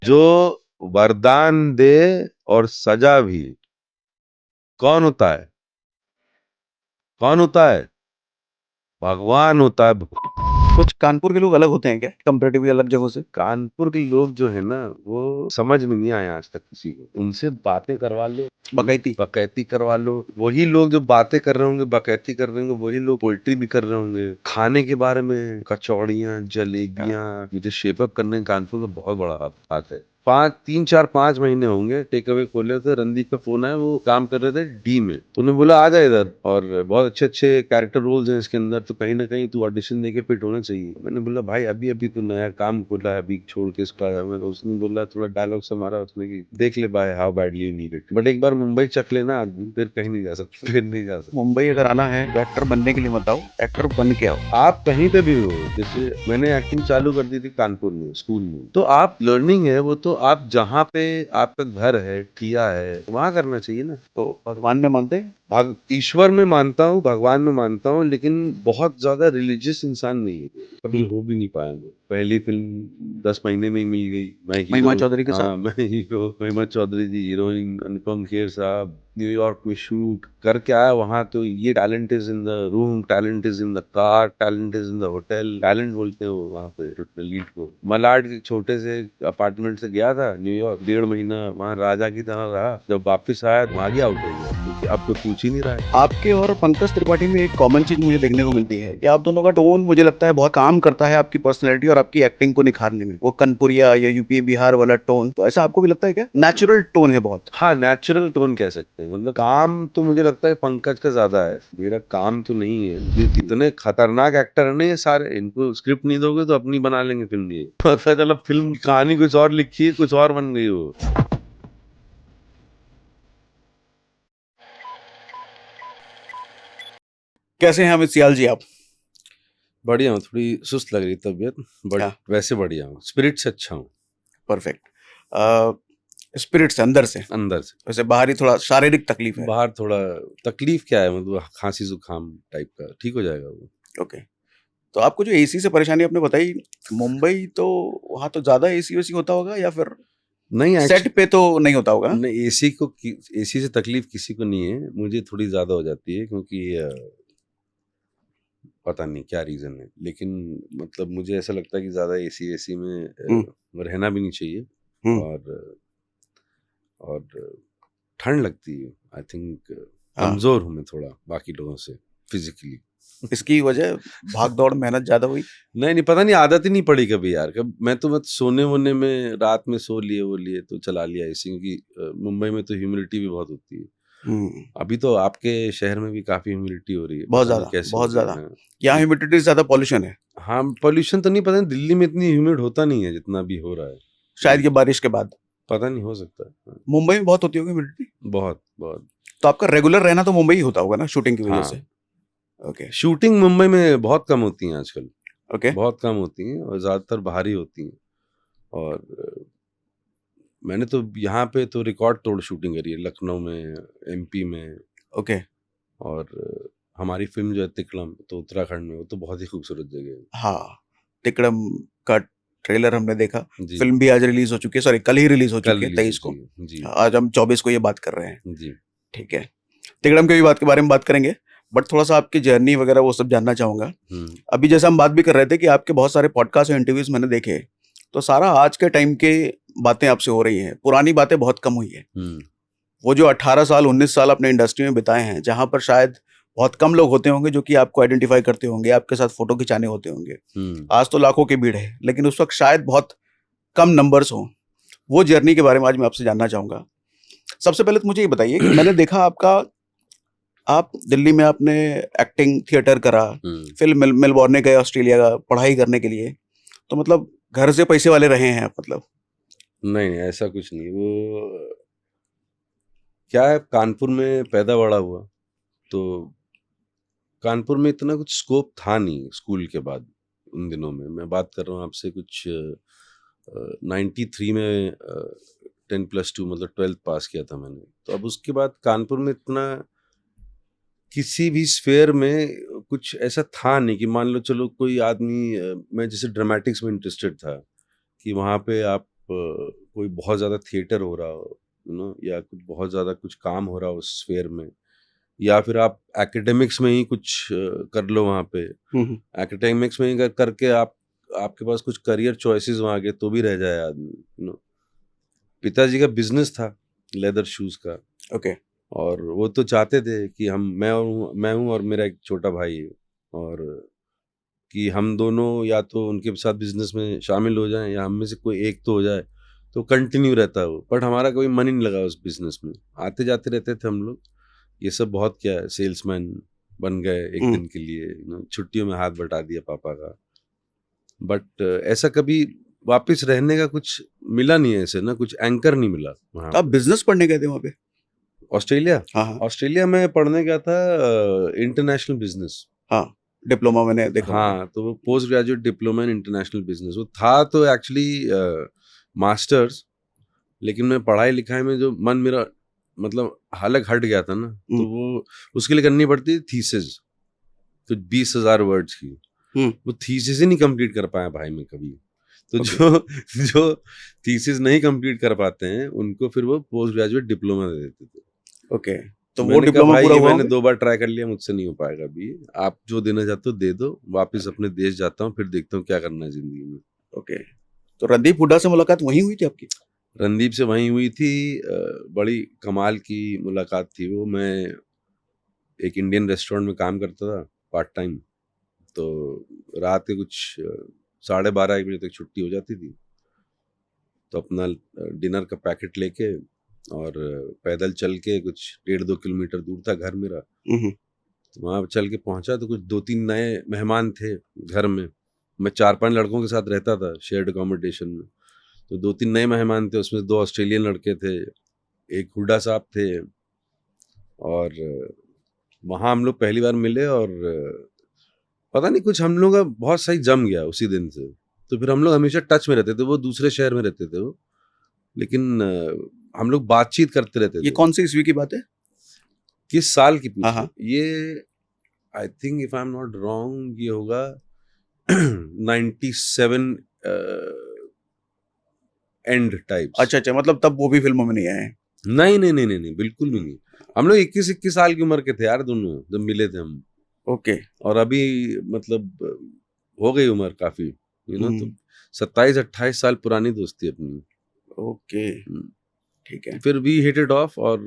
जो वरदान दे और सजा भी, कौन होता है? कौन होता है? भगवान होता है। कुछ कानपुर के लोग अलग होते हैं क्या कंपैरेटिवली अलग जगहों से? कानपुर के लोग जो है ना, वो समझ में नहीं आए आज तक किसी को। उनसे बातें करवा लो, बकैती। बकैती करवा लो, वही लोग जो बातें कर रहे होंगे, बकैती कर रहे होंगे, वही लोग पोल्ट्री भी कर रहे होंगे। खाने के बारे में कचौड़ियाँ, जलेबियाँ, मुझे शेपअप करने का कानपुर का बहुत बड़ा हाथ है। 5 महीने होंगे टेक अवे खोले थे। रणदीप का फोन आया, वो काम कर रहे थे डी में, तो उन्होंने बोला आ जा इधर, और बहुत अच्छे अच्छे कैरेक्टर रोल्स हैं इसके अंदर, तो कहीं ना कहीं तू ऑडिशन देके फिट होना चाहिए। मैंने बोला भाई अभी अभी तो नया काम खोला है, अभी छोड़ के इसका आया मैं। उसने बोला थोड़ा डायलॉग से मारा उसने कि देख ले भाई how badly you need it, but एक बार मुंबई चख लेना आदमी, फिर कहीं नहीं जा सकता, फिर नहीं जा सकता। मुंबई अगर आना है तो एक्टर बनने के लिए मत आओ, एक्टर बन के आओ। आप कहीं पे भी हो, जैसे मैंने एक्टिंग चालू कर दी थी कानपुर में स्कूल में, तो आप लर्निंग है वो, तो आप जहाँ पे आपका घर है, किया है, वहां करना चाहिए ना। तो भगवान में मानते हैं? ईश्वर में मानता हूँ, भगवान में मानता हूँ, लेकिन बहुत ज्यादा रिलीजियस इंसान नहीं है, कभी हो भी नहीं पाया मैं। पहली फिल्म 10 महीने में ही मिल गई, मैं महिमा हीरो। चौधरी के साथ। हाँ मैं हीरो, महिमा चौधरी जी हीरोइन, अनुपम खेर साहब न्यूयॉर्क में शूट करके आया। वहां तो ये talent is in the room, talent is in the car, talent is in the hotel, talent बोलते हैं वो वहां पे लीड को। मलाड के छोटे से अपार्टमेंट से गया था न्यूयॉर्क, 1.5 महीना वहां राजा की तरह रहा। जब वापस आया तो भागी आउट हो गया, क्योंकि अब तो पूछ ही नहीं रहा है। आपके और पंकज त्रिपाठी में एक कॉमन चीज मुझे देखने को मिलती है कि आप दोनों का टोन मुझे लगता है बहुत काम करता है आपकी पर्सनैलिटी और आपकी एक्टिंग को निखारने में। वो कनपुरिया या यूपी बिहार वाला टोन, तो ऐसा आपको भी लगता है क्या? नेचुरल टोन है बहुत। हाँ नेचुरल टोन कह सकते हैं, मतलब काम तो मुझे लगता है पंकज का ज्यादा है, मेरा काम तो नहीं है। ये इतने खतरनाक एक्टर है ना ये सारे, इनको स्क्रिप्ट नहीं दोगे तो अपनी बना लेंगे फिल्म। ये पता चला फिल्म की कहानी कुछ और लिखी है, कुछ और बन गई वो। कैसे हैं अमित सियाल जी आप? बढ़िया हूँ, थोड़ी सुस्त लग रही तबीयत, बट क्या? वैसे बढ़िया हूँ, स्पिरिट से अच्छा हूँ। परफेक्ट। स्पिरिट से, अंदर से। अंदर से। वैसे बाहर ही थोड़ा शारीरिक तकलीफ है। बाहर थोड़ा तकलीफ क्या है, मतलब खांसी जुकाम टाइप का, ठीक हो जाएगा वो। ओके। तो आपको जो एसी से परेशानी आपने बताई, मुंबई तो वहां तो ज्यादा एसी वेसी होता होगा या फिर नहीं सेट पे तो नहीं होता होगा? नहीं, एसी से तकलीफ किसी को नहीं है, मुझे थोड़ी ज्यादा हो जाती है, क्योंकि पता नहीं क्या रीजन है, लेकिन मतलब मुझे ऐसा लगता है कि ज्यादा एसी एसी में हम्म। रहना भी नहीं चाहिए। हम्म। और ठंड लगती है, आई थिंक। हाँ। कमजोर हूँ मैं थोड़ा बाकी लोगों से फिजिकली। इसकी वजह भाग दौड़ मेहनत ज्यादा हुई? नहीं नहीं, पता नहीं, आदत ही नहीं पड़ी कभी यार। कब मैं तो बस सोने वोने में रात में सो लिए वो लिए तो चला लिया एसी, क्योंकि मुंबई में तो ह्यूमिडिटी भी बहुत होती है। हम्म। अभी तो आपके शहर में भी काफी ह्यूमिडिटी हो रही है, बहुत पता नहीं ज्यादा, कैसे हो बहुत रही है। ज्यादा। हाँ। यहाँ ह्यूमिडिटी से ज्यादा पॉल्यूशन है। हाँ पॉल्यूशन तो नहीं, पता नहीं, दिल्ली में इतनी ह्यूमिड होता नहीं है जितना भी हो रहा है। शायद ये बारिश के बाद। पता नहीं, हो सकता है। हाँ, मुंबई में बहुत होती होगी ह्यूमिडिटी। बहुत बहुत। तो आपका रेगुलर रहना तो मुंबई ही होता होगा ना, शूटिंग की वजह से? हाँ ओके। शूटिंग मुंबई में बहुत कम होती हैं आजकल, ओके। बहुत कम होती हैं, और ज़्यादातर बाहर ही होती हैं। और मैंने तो यहाँ पे तो रिकॉर्ड तोड़ शूटिंग करी है, लखनऊ में, एमपी में। ओके। और हमारी फिल्म जो है तिकड़म, तो उत्तराखंड में, वो तो बहुत ही खूबसूरत जगह है। हाँ। तिकड़म का ट्रेलर हमने देखा। जी। फिल्म भी आज रिलीज हो चुकी है, सॉरी कल ही रिलीज हो कल चुकी है, रिलीज हो 23 को। चुकी है जी। आज हम 24 को ये बात कर रहे हैं। जी। ठीक है। तिकड़म के भी बात के बारे में बात करेंगे, बट थोड़ा सा आपकी जर्नी वगैरह वो सब जानना चाहूंगा। अभी जैसे हम बात भी कर रहे थे कि आपके बहुत सारे पॉडकास्ट और इंटरव्यूज मैंने देखे, तो सारा आज के टाइम के बातें आपसे हो रही हैं, पुरानी बातें बहुत कम हुई है। वो जो 18 साल 19 साल अपने इंडस्ट्री में बिताए हैं, जहां पर शायद बहुत कम लोग होते होंगे जो कि आपको आइडेंटिफाई करते होंगे, आपके साथ फोटो खिंचाने होते होंगे। आज तो लाखों की भीड़ है, लेकिन उस वक्त शायद बहुत कम नंबर्स हों। वो जर्नी के बारे में आज मैं आपसे जानना चाहूंगा। सबसे पहले तो मुझे ये बताइए कि मैंने देखा आपका, आप दिल्ली में आपने एक्टिंग थिएटर करा, फिर मेलबॉर्न गए ऑस्ट्रेलिया का पढ़ाई करने के लिए, तो मतलब घर से पैसे वाले रहे हैं आप मतलब? नहीं नहीं, ऐसा कुछ नहीं। वो क्या है, कानपुर में पैदा बड़ा हुआ, तो कानपुर में इतना कुछ स्कोप था नहीं स्कूल के बाद। उन दिनों में मैं बात कर रहा हूँ आपसे, कुछ 93 में 10+2 मतलब 12th पास किया था मैंने। तो अब उसके बाद कानपुर में इतना किसी भी स्फेयर में कुछ ऐसा था नहीं कि मान लो चलो कोई आदमी मैं जैसे ड्रामेटिक्स में इंटरेस्टेड था, कि वहाँ पे आप कोई बहुत ज़्यादा थिएटर हो रहा हो, या कुछ बहुत ज़्यादा कुछ काम हो रहा हो उस स्फेयर में, या फिर आप एकेडमिक्स में ही कुछ कर लो वहाँ पे, एकेडमिक्स में ही करके आपके पास कुछ करियर चॉइसेस वहाँ के तो भी रह जाए आदमी। पिताजी का बिजनेस था लेदर शूज का। ओके। और वो तो चाहते थे कि मैं हूँ और मेरा एक छोटा भाई है, और कि हम दोनों या तो उनके साथ बिजनेस में शामिल हो जाएं या हम में से कोई एक तो हो जाए, तो कंटिन्यू रहता वो। बट हमारा कोई मन ही नहीं लगा उस बिजनेस में, आते जाते रहते थे हम लोग। ये सब बहुत किया है, सेल्समैन बन गए एक दिन के लिए, छुट्टियों में हाथ बटा दिया पापा का। बट ऐसा कभी वापस रहने का कुछ मिला नहीं है, ऐसे ना कुछ एंकर नहीं मिला वहाँ। तो आप बिजनेस पढ़ने गए थे वहाँ पे? ऑस्ट्रेलिया? हाँ हाँ ऑस्ट्रेलिया में पढ़ने गया था इंटरनेशनल बिजनेस। हाँ, डिप्लोमा मैंने देखा हुआ है। हाँ, तो वो post graduate diploma in international business वो था, तो एक्चुअली मास्टर्स। लेकिन मैं पढ़ाई लिखाई में जो मन मेरा मतलब हालत हट गया था ना, तो वो उसके लिए करनी पड़ती थी थीसिस, तो 20,000 वर्ड्स की। वो थीसिस ही नहीं कंप्लीट कर पाया भाई मैं कभी। तो जो थीसिस नहीं कंप्लीट कर पाते हैं उनको फिर वो पोस्ट ग्रेजुएट डिप्लोमा दे देते थे। ओके, तो वो मैंने कहा डिप्लोमा भाई पूरा ये हुआ मैंने होगा? 2 बार ट्राई कर लिया, मुझसे नहीं हो पाएगा अभी। आप जो देना चाहते हो दे दो, वापस अपने देश जाता हूँ, फिर देखता हूँ क्या करना है जिंदगी में। ओके, तो रणदीप हुड्डा से मुलाकात वहीं हुई थी आपकी? रणदीप से वहीं हुई थी। बड़ी कमाल की मुलाकात थी वो। मैं एक इंडियन रेस्टोरेंट में काम करता था पार्ट टाइम, तो रात के कुछ 12:30-1 बजे तक छुट्टी हो जाती थी। तो अपना डिनर का पैकेट लेके और पैदल चल के, कुछ 1.5-2 किलोमीटर दूर था घर मेरा, तो वहाँ चल के पहुंचा तो कुछ 2-3 नए मेहमान थे घर में। मैं 4-5 लड़कों के साथ रहता था शेयर्ड अकोमोडेशन में, तो 2-3 नए मेहमान थे, उसमें 2 ऑस्ट्रेलियन लड़के थे, एक हुड्डा साहब थे। और वहाँ हम लोग पहली बार मिले, और पता नहीं कुछ हम लोग का बहुत सही जम गया उसी दिन से। तो फिर हम लोग हमेशा टच में रहते थे, वो दूसरे शहर में रहते थे वो, लेकिन हम लोग बातचीत करते रहते थे। ये कौन सी ईस्वी की बात है? किस साल की पूछ हाँ, रहे हाँ। हो? ये I think if I am not wrong ये होगा 97 एंड टाइप्स। अच्छा अच्छा, मतलब तब वो भी फिल्मों में नहीं आए हैं? नहीं नहीं नहीं नहीं नहीं, बिल्कुल भी नहीं। हम लोग 21 साल की उम्र के थे यार दोनों जब मिले थे हम। ओके। और अभी मतलब हो गई उम्र काफी, तो 27-28 साल पुरानी दोस्ती अपनी। ओके, ठीक है। फिर वी हिट इट ऑफ, और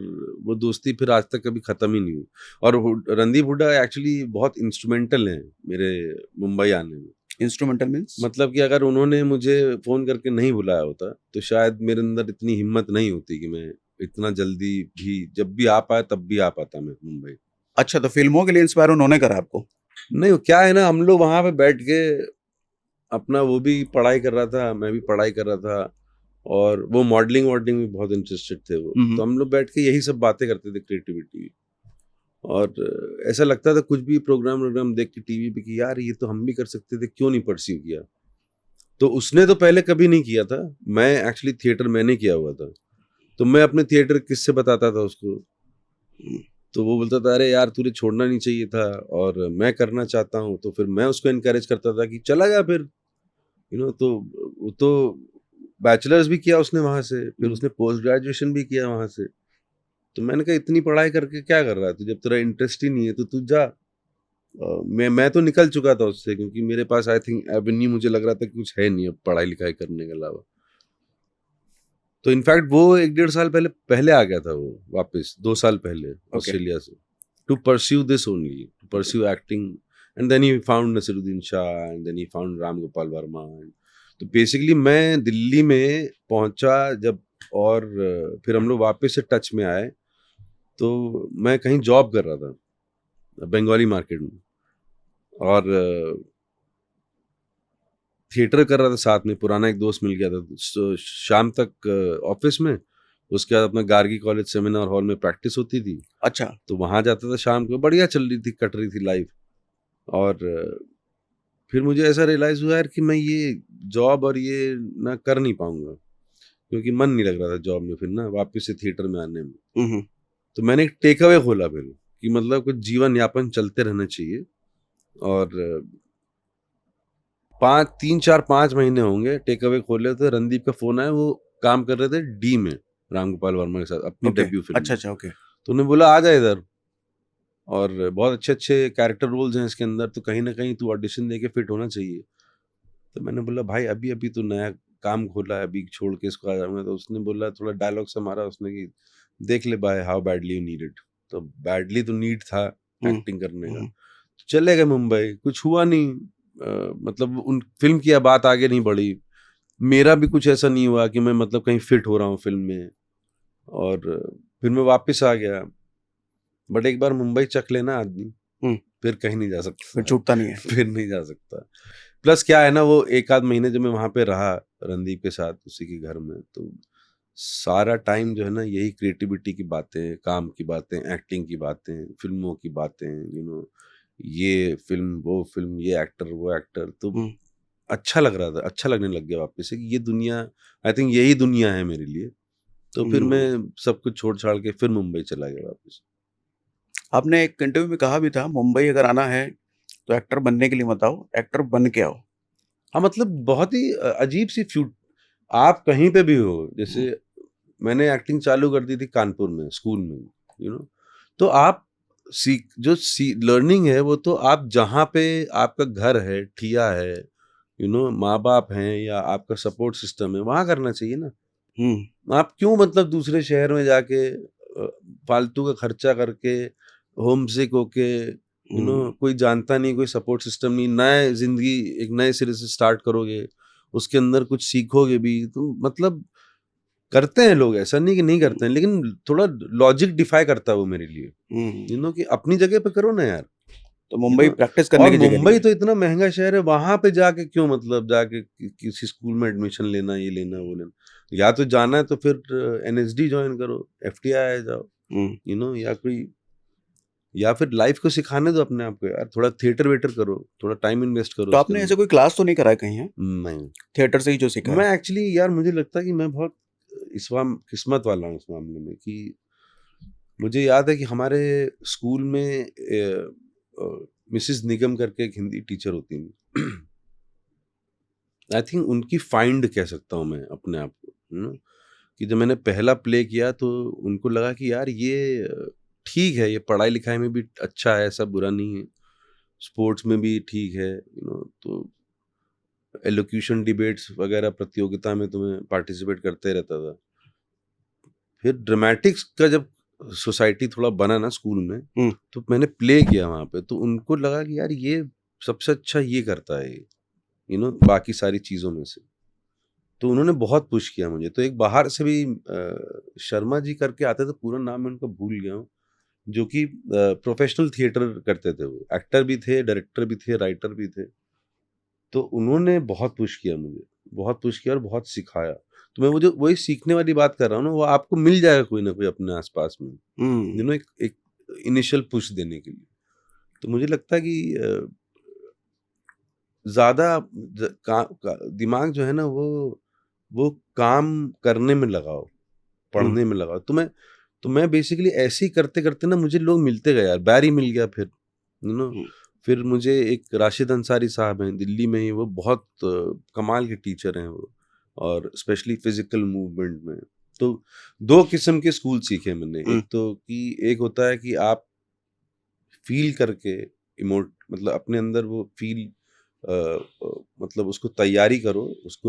वो दोस्ती फिर आज तक कभी खत्म ही नहीं हुई। और रणदीप हुड्डा एक्चुअली बहुत इंस्ट्रूमेंटल हैं मेरे मुंबई आने में। Instrumental means? मतलब कि अगर उन्होंने मुझे फोन करके नहीं बुलाया होता तो शायद मेरे अंदर इतनी हिम्मत नहीं होती कि मैं इतना जल्दी भी, जब भी आ पाए तब भी आ पाता मैं मुंबई। अच्छा, तो फिल्मों के लिए इंस्पायर उन्होंने करा आपको? नहीं, वो क्या है ना, हम लोग वहां पे बैठ के अपना, वो भी पढ़ाई कर रहा था, मैं भी पढ़ाई कर रहा था, और वो मॉडलिंग वॉडलिंग में बहुत इंटरेस्टेड थे वो। तो हम लोग बैठ के यही सब बातें करते थे, क्रिएटिविटी। और ऐसा लगता था कुछ भी प्रोग्राम देख के टीवी पे कि यार ये तो हम भी कर सकते थे, क्यों नहीं परस्यू किया। तो उसने तो पहले कभी नहीं किया था, मैं एक्चुअली थिएटर मैंने किया हुआ था, तो मैं अपने थिएटर किससे बताता था उसको। तो वो बोलता था अरे यार तुझे छोड़ना नहीं चाहिए था, और मैं करना चाहता हूँ। तो फिर मैं उसको इनकरेज करता था कि चला गया फिर, तो वो तो बैचलर्स भी किया उसने वहां से, फिर उसने पोस्ट ग्रेजुएशन भी किया वहां से। तो मैंने कहा इतनी पढ़ाई करके क्या कर रहा है तू, जब तेरा इंटरेस्ट ही नहीं है तो तू जा। मैं तो निकल चुका था उससे, क्योंकि मेरे पास आई थिंक एवेन्यू मुझे लग रहा था कि कुछ है नहीं अब पढ़ाई लिखाई करने के अलावा। तो इनफैक्ट वो 1-1.5 साल पहले आ गया था वो वापस, 2 साल पहले ऑस्ट्रेलिया से, to pursue this only, to pursue acting. And then he found Naseeruddin Shah, and then he found Ram Gopal Varma. तो बेसिकली मैं दिल्ली में पहुंचा जब, और फिर हम लोग वापस से टच में आए। तो मैं कहीं जॉब कर रहा था बंगाली मार्केट में, और थिएटर कर रहा था साथ में, पुराना एक दोस्त मिल गया था। तो शाम तक ऑफिस में, उसके बाद अपना गार्गी कॉलेज सेमिनार हॉल में प्रैक्टिस होती थी। अच्छा। तो वहाँ जाता था शाम को, बढ़िया चल रही थी, कट रही थी लाइफ। और फिर मुझे ऐसा रियलाइज हुआ यार कि मैं ये जॉब और ये ना कर नहीं पाऊंगा, क्योंकि मन नहीं लग रहा था जॉब में फिर ना वापस से थिएटर में आने में। तो मैंने एक टेक अवे खोला फिर, कि मतलब कुछ जीवन यापन चलते रहना चाहिए। और 3-4-5 महीने होंगे टेक अवे खोले, तो रणदीप का फोन आया, वो काम कर रहे थे डी में राम गोपाल वर्मा के साथ, अपनी ओके, डेब्यू फिल्म। अच्छा, ओके। तो उन्हें बोला आ जा इधर, और बहुत अच्छे अच्छे कैरेक्टर रोल्स हैं इसके अंदर, तो कहीं ना कहीं तू ऑडिशन दे के फिट होना चाहिए। तो मैंने बोला भाई अभी अभी तो नया काम खोला है, अभी छोड़ के इसको आ जाऊंगा। तो उसने बोला, थोड़ा डायलॉग से मारा उसने कि देख ले भाई how badly you need it. तो बैडली तो नीड था एक्टिंग करने का। चले गए मुंबई, कुछ हुआ नहीं, मतलब उन फिल्म की बात आगे नहीं बढ़ी। मेरा भी कुछ ऐसा नहीं हुआ कि मैं मतलब कहीं फिट हो रहा हूँ फिल्म में, और फिर मैं वापस आ गया। बट एक बार मुंबई चख लेना आदमी, फिर कहीं नहीं जा सकता, फिर छूटता नहीं है। फिर नहीं जा सकता। प्लस क्या है ना, वो एक आध महीने जब मैं वहां पे रहा रणदीप के साथ उसी के घर में, तो सारा टाइम जो है ना यही क्रिएटिविटी की बातें, काम की बातें, एक्टिंग की बातें, फिल्मों की बातें, ये फिल्म वो फिल्म, ये एक्टर वो एक्टर। तो अच्छा लग रहा था, अच्छा लगने लग गया वापस से कि ये दुनिया, आई थिंक यही दुनिया है मेरे लिए। तो फिर मैं सब कुछ छोड़ छाड़ के फिर मुंबई चला गया वापस। आपने एक इंटरव्यू में कहा भी था, मुंबई अगर आना है तो एक्टर बनने के लिए मत आओ, एक्टर बन के आओ। हाँ, मतलब बहुत ही अजीब सी आप कहीं पे भी हो, जैसे मैंने एक्टिंग चालू कर दी थी कानपुर में स्कूल में, तो आप लर्निंग है वो तो आप जहाँ पे आपका घर है, ठिया है, माँ बाप हैं या आपका सपोर्ट सिस्टम है, वहाँ करना चाहिए ना। आप क्यों मतलब दूसरे शहर में जाके फालतू का खर्चा करके, होम सिक होके, कोई जानता नहीं, कोई सपोर्ट सिस्टम नहीं, नए जिंदगी एक नए सिरे से स्टार्ट करोगे, उसके अंदर कुछ सीखोगे भी, तो मतलब करते हैं लोग, ऐसा नहीं कि नहीं करते हैं, लेकिन थोड़ा लॉजिक डिफाई करता है वो मेरे लिए, कि अपनी जगह पे करो ना यार। तो मुंबई प्रैक्टिस करने और की जगह मुंबई नहीं तो इतना महंगा शहर है, वहां पे जाके क्यों मतलब जाके किसी स्कूल में एडमिशन लेना, ये लेना वो लेना। या तो जाना है तो फिर NSD ज्वाइन करो, FTI जाओ, या फिर लाइफ को सिखाने दो अपने आप को यार, थोड़ा थिएटर वेटर करो, थोड़ा टाइम इन्वेस्ट करो। तो आपने ऐसे कोई क्लास तो नहीं करा है कहीं? है नहीं, थिएटर से ही जो सीखा मैं है? एक्चुअली यार मुझे लगता है कि मैं बहुत किस्मत वाला हूँ इस मामले में, कि मुझे याद है कि हमारे स्कूल में मिसेस निगम करके एक हिंदी टीचर होती थी। आई थिंक उनकी फाइंड कह सकता हूँ मैं अपने आप को, कि जब मैंने पहला प्ले किया तो उनको लगा कि यार ये ठीक है, ये पढ़ाई लिखाई में भी अच्छा है, ऐसा बुरा नहीं है, स्पोर्ट्स में भी ठीक है, तो एलोक्यूशन डिबेट्स वगैरह प्रतियोगिता में तो मैं पार्टिसिपेट करते रहता था। फिर ड्रामेटिक्स का जब सोसाइटी थोड़ा बना ना स्कूल में, तो मैंने प्ले किया वहाँ पे, तो उनको लगा कि यार ये सबसे अच्छा ये करता है, बाकी सारी चीज़ों में से। तो उन्होंने बहुत पुश किया मुझे। तो एक बाहर से भी शर्मा जी करके आते थे, पूरा नाम मैं उनका भूल गया हूँ, जो कि प्रोफेशनल थिएटर करते थे, वो एक्टर भी थे, डायरेक्टर भी थे, राइटर भी थे। तो उन्होंने बहुत पुश किया मुझे, बहुत पुश किया और बहुत सिखाया। तो मैं वो जो वही सीखने वाली बात कर रहा हूँ ना, वो आपको मिल जाएगा कोई ना कोई अपने आसपास में, एक इनिशियल पुश देने के लिए। तो मुझे लगता है कि ज़्यादा दिमाग जो है ना वो काम करने में लगाओ, पढ़ने में लगाओ। तो मैं बेसिकली ऐसे ही करते करते ना मुझे लोग मिलते गए यार, बैरी मिल गया, फिर फिर मुझे एक राशिद अंसारी साहब हैं दिल्ली में ही, वो बहुत कमाल के टीचर हैं वो, और स्पेशली फिजिकल मूवमेंट में। तो 2 किस्म के स्कूल सीखे मैंने। एक तो कि एक होता है कि आप फील करके मतलब अपने अंदर वो फील, मतलब उसको तैयारी करो,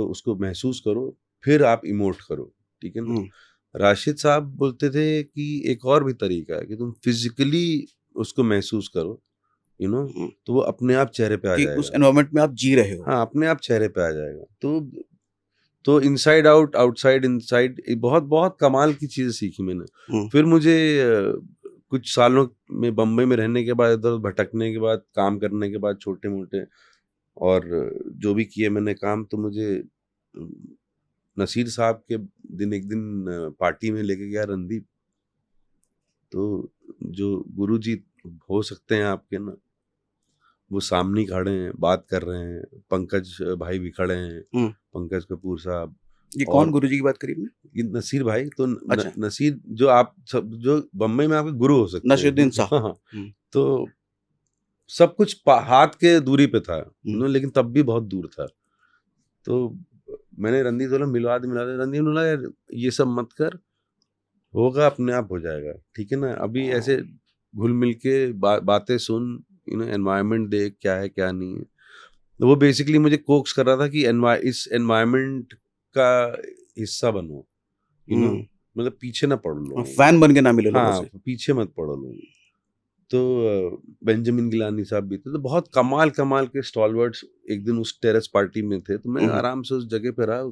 उसको महसूस करो, फिर आप इमोट करो, ठीक है ना। राशिद साहब बोलते थे कि एक और भी तरीका है कि तुम फिजिकली उसको महसूस करो, तो वो अपने आप चेहरे पे आ कि जाएगा, उस एनवायरनमेंट में आप जी रहे हो। हाँ, अपने आप चेहरे पे आ जाएगा। तो इनसाइड आउट, आउटसाइड इनसाइड, बहुत बहुत कमाल की चीजें सीखी मैंने। फिर मुझे कुछ सालों में बम्बई में रहने के बाद, इधर भटकने के बाद, काम करने के बाद, छोटे मोटे और जो भी किए मैंने काम, तो मुझे नसीर साहब के एक दिन पार्टी में लेके गया रणदीप। तो जो गुरुजी हो सकते हैं आपके ना, वो सामने खड़े हैं, बात कर रहे हैं, पंकज भाई भी खड़े हैं, पंकज कपूर साहब। ये कौन गुरुजी की बात करी आपने? ये नसीर भाई, तो अच्छा। नसीर जो आप सब जो बम्बई में आपके गुरु हो सकते हैं, नसीरुद्दीन शाह। हाँ। तो सब कुछ हाथ के दूरी पे था, लेकिन तब भी बहुत दूर था। तो मैंने रणदीप बोला मिलवा दे, रणदीप ने बोला यार ये सब मत कर, होगा अपने आप हो जाएगा, ठीक है ना, अभी ऐसे घुल मिल के बातें सुन, एनवायरनमेंट देख क्या है क्या नहीं है। तो वो बेसिकली मुझे कोक्स कर रहा था कि इस एनवायरनमेंट का हिस्सा बनो, मतलब पीछे ना पड़ लो, फैन बन के ना मिले लोगों हाँ से। पीछे मत पड़ो लोग। तो बेंजामिन गिलानी साहब भी थे, तो बहुत कमाल के स्टॉलवर्ड्स एक दिन उस टेरेस पार्टी में थे, तो मैं आराम से उस जगह पे रहा।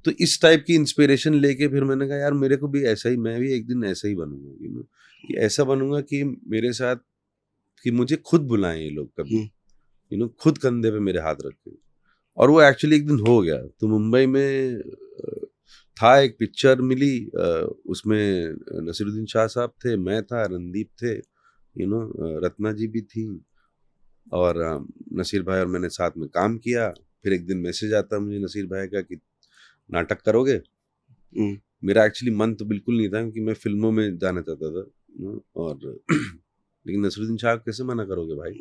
तो इस टाइप की इंस्पिरेशन लेके फिर मैंने कहा यार मेरे को भी ऐसा ही, मैं भी एक दिन ऐसा ही बनूंगा, कि ऐसा बनूंगा कि मेरे साथ, कि मुझे खुद बुलाएं ये लोग कभी, खुद कंधे पे मेरे हाथ रखें। और वो एक्चुअली एक दिन हो गया। तो मुंबई में था एक पिक्चर मिली, उसमें नसीरुद्दीन शाह साहब थे, मैं था, रणदीप थे, रत्ना जी भी थी, और नसीर भाई और मैंने साथ में काम किया। फिर एक दिन मैसेज आता मुझे नसीर भाई का कि नाटक करोगे। मेरा एक्चुअली मन तो बिल्कुल नहीं था, क्योंकि मैं फिल्मों में जाना चाहता था, और लेकिन नसीरुद्दीन शाह कैसे मना करोगे भाई,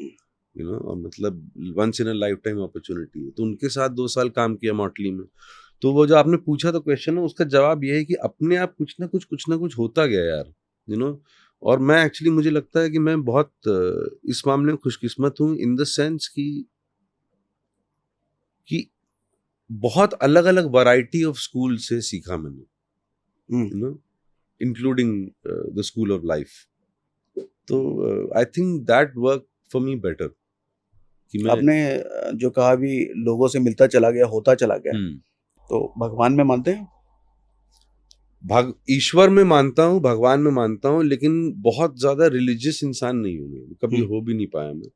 और मतलब once in a lifetime opportunity है। तो उनके साथ 2 साल काम किया मॉटली में। तो वो जो आपने पूछा तो क्वेश्चन है, उसका जवाब ये है कि अपने आप कुछ ना कुछ होता गया यार, और मैं एक्चुअली, मुझे लगता है कि मैं बहुत इस मामले में खुशकिस्मत हूँ, इन द सेंस कि बहुत अलग अलग वैरायटी ऑफ स्कूल से सीखा मैंने, including the school of life. तो I think that work for me better, कि मैं आपने जो कहा भी लोगों से मिलता चला गया, होता चला गया, तो भगवान में मानते हैं? ईश्वर में मानता हूँ, भगवान में मानता हूँ, लेकिन बहुत ज्यादा रिलीजियस इंसान नहीं हूँ मैं, कभी हो भी नहीं पाया मैं।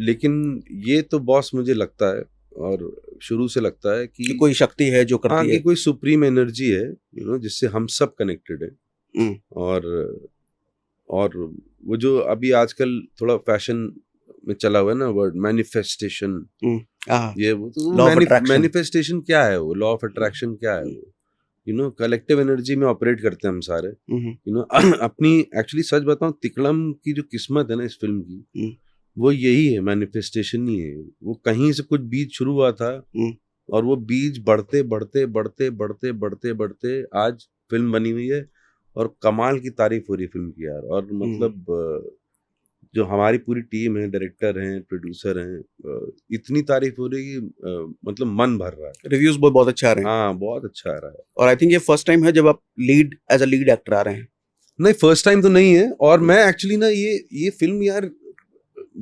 लेकिन ये तो बॉस मुझे लगता है, और शुरू से लगता है कि कोई शक्ति है जो करती हाँ, है, कि कोई सुप्रीम एनर्जी है, जिससे हम सब कनेक्टेड है। और वो जो अभी आजकल थोड़ा फैशन में चला हुआ है ना वर्ड, मैनिफेस्टेशन, ये वो तो मैनिफेस्टेशन क्या है, वो लॉ ऑफ अट्रैक्शन क्या है, वो कलेक्टिव एनर्जी में ऑपरेट करते हैं हम सारे, अपनी एक्चुअली सच बताऊं, तिकड़म की जो किस्मत है ना इस फिल्म की, वो यही है, मैनिफेस्टेशन ही है। वो कहीं से कुछ बीज शुरू हुआ था, और वो बीज बढ़ते बढ़ते बढ़ते बढ़ते बढ़ते बढ़ते आज फिल्म बनी हुई है, और कमाल की तारीफ हो रही फिल्म की यार। और मतलब जो हमारी पूरी टीम है, डायरेक्टर हैं, प्रोड्यूसर हैं, इतनी तारीफ हो रही है, मतलब मन भर रहा है। रिव्यूज बहुत अच्छे आ रहे हैं। हाँ, बहुत अच्छा आ रहा है। और आई थिंक ये फर्स्ट टाइम है जब आप एज अ लीड एक्टर आ रहे हैं। नहीं, फर्स्ट टाइम तो नहीं है। और मैं एक्चुअली ना ये फिल्म यार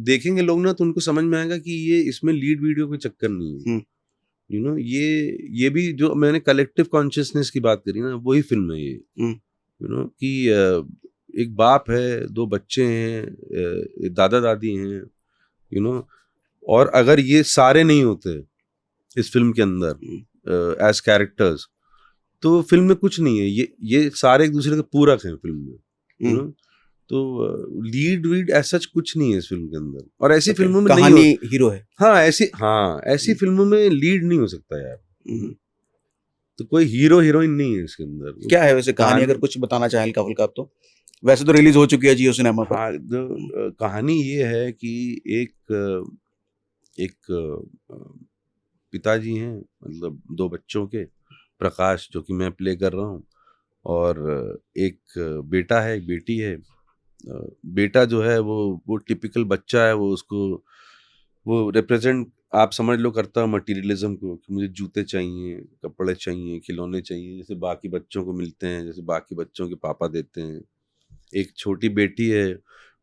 देखेंगे लोग ना, तो उनको समझ में आएगा कि ये इसमें लीड वीडियो कोई चक्कर नहीं है। ये भी जो मैंने कलेक्टिव कॉन्शियसनेस की बात करी ना, वही फिल्म है ये। कि एक बाप है, 2 बच्चे हैं, दादा दादी हैं, और अगर ये सारे नहीं होते इस फिल्म के अंदर एज कैरेक्टर्स, तो फिल्म में कुछ नहीं है। ये सारे एक दूसरे के पूरक हैं फिल्म में, तो लीड वीड ऐसा कुछ नहीं है इस फिल्म के अंदर। और ऐसी फिल्मों में कहानी हीरो है। हाँ, ऐसी फिल्मों में लीड नहीं हो सकता यार। तो कोई हीरो हीरोइन नहीं है इसके अंदर। क्या है वैसे कहानी, अगर कुछ बताना चाहें हल्का फुल्का आप तो? वैसे तो रिलीज हो चुकी है जियो सिनेमा पर। हाँ, कहानी ये है कि एक पिताजी हैं, मतलब 2 बच्चों के, प्रकाश जो कि मैं प्ले कर रहा हूँ, और एक बेटा है, एक बेटी है। बेटा जो है वो टिपिकल बच्चा है, वो रिप्रेजेंट आप समझ लो करता है मटीरियलिज्म को, कि मुझे जूते चाहिए, कपड़े चाहिए, खिलौने चाहिए, जैसे बाकी बच्चों को मिलते हैं, जैसे बाकी बच्चों के पापा देते हैं। एक छोटी बेटी है,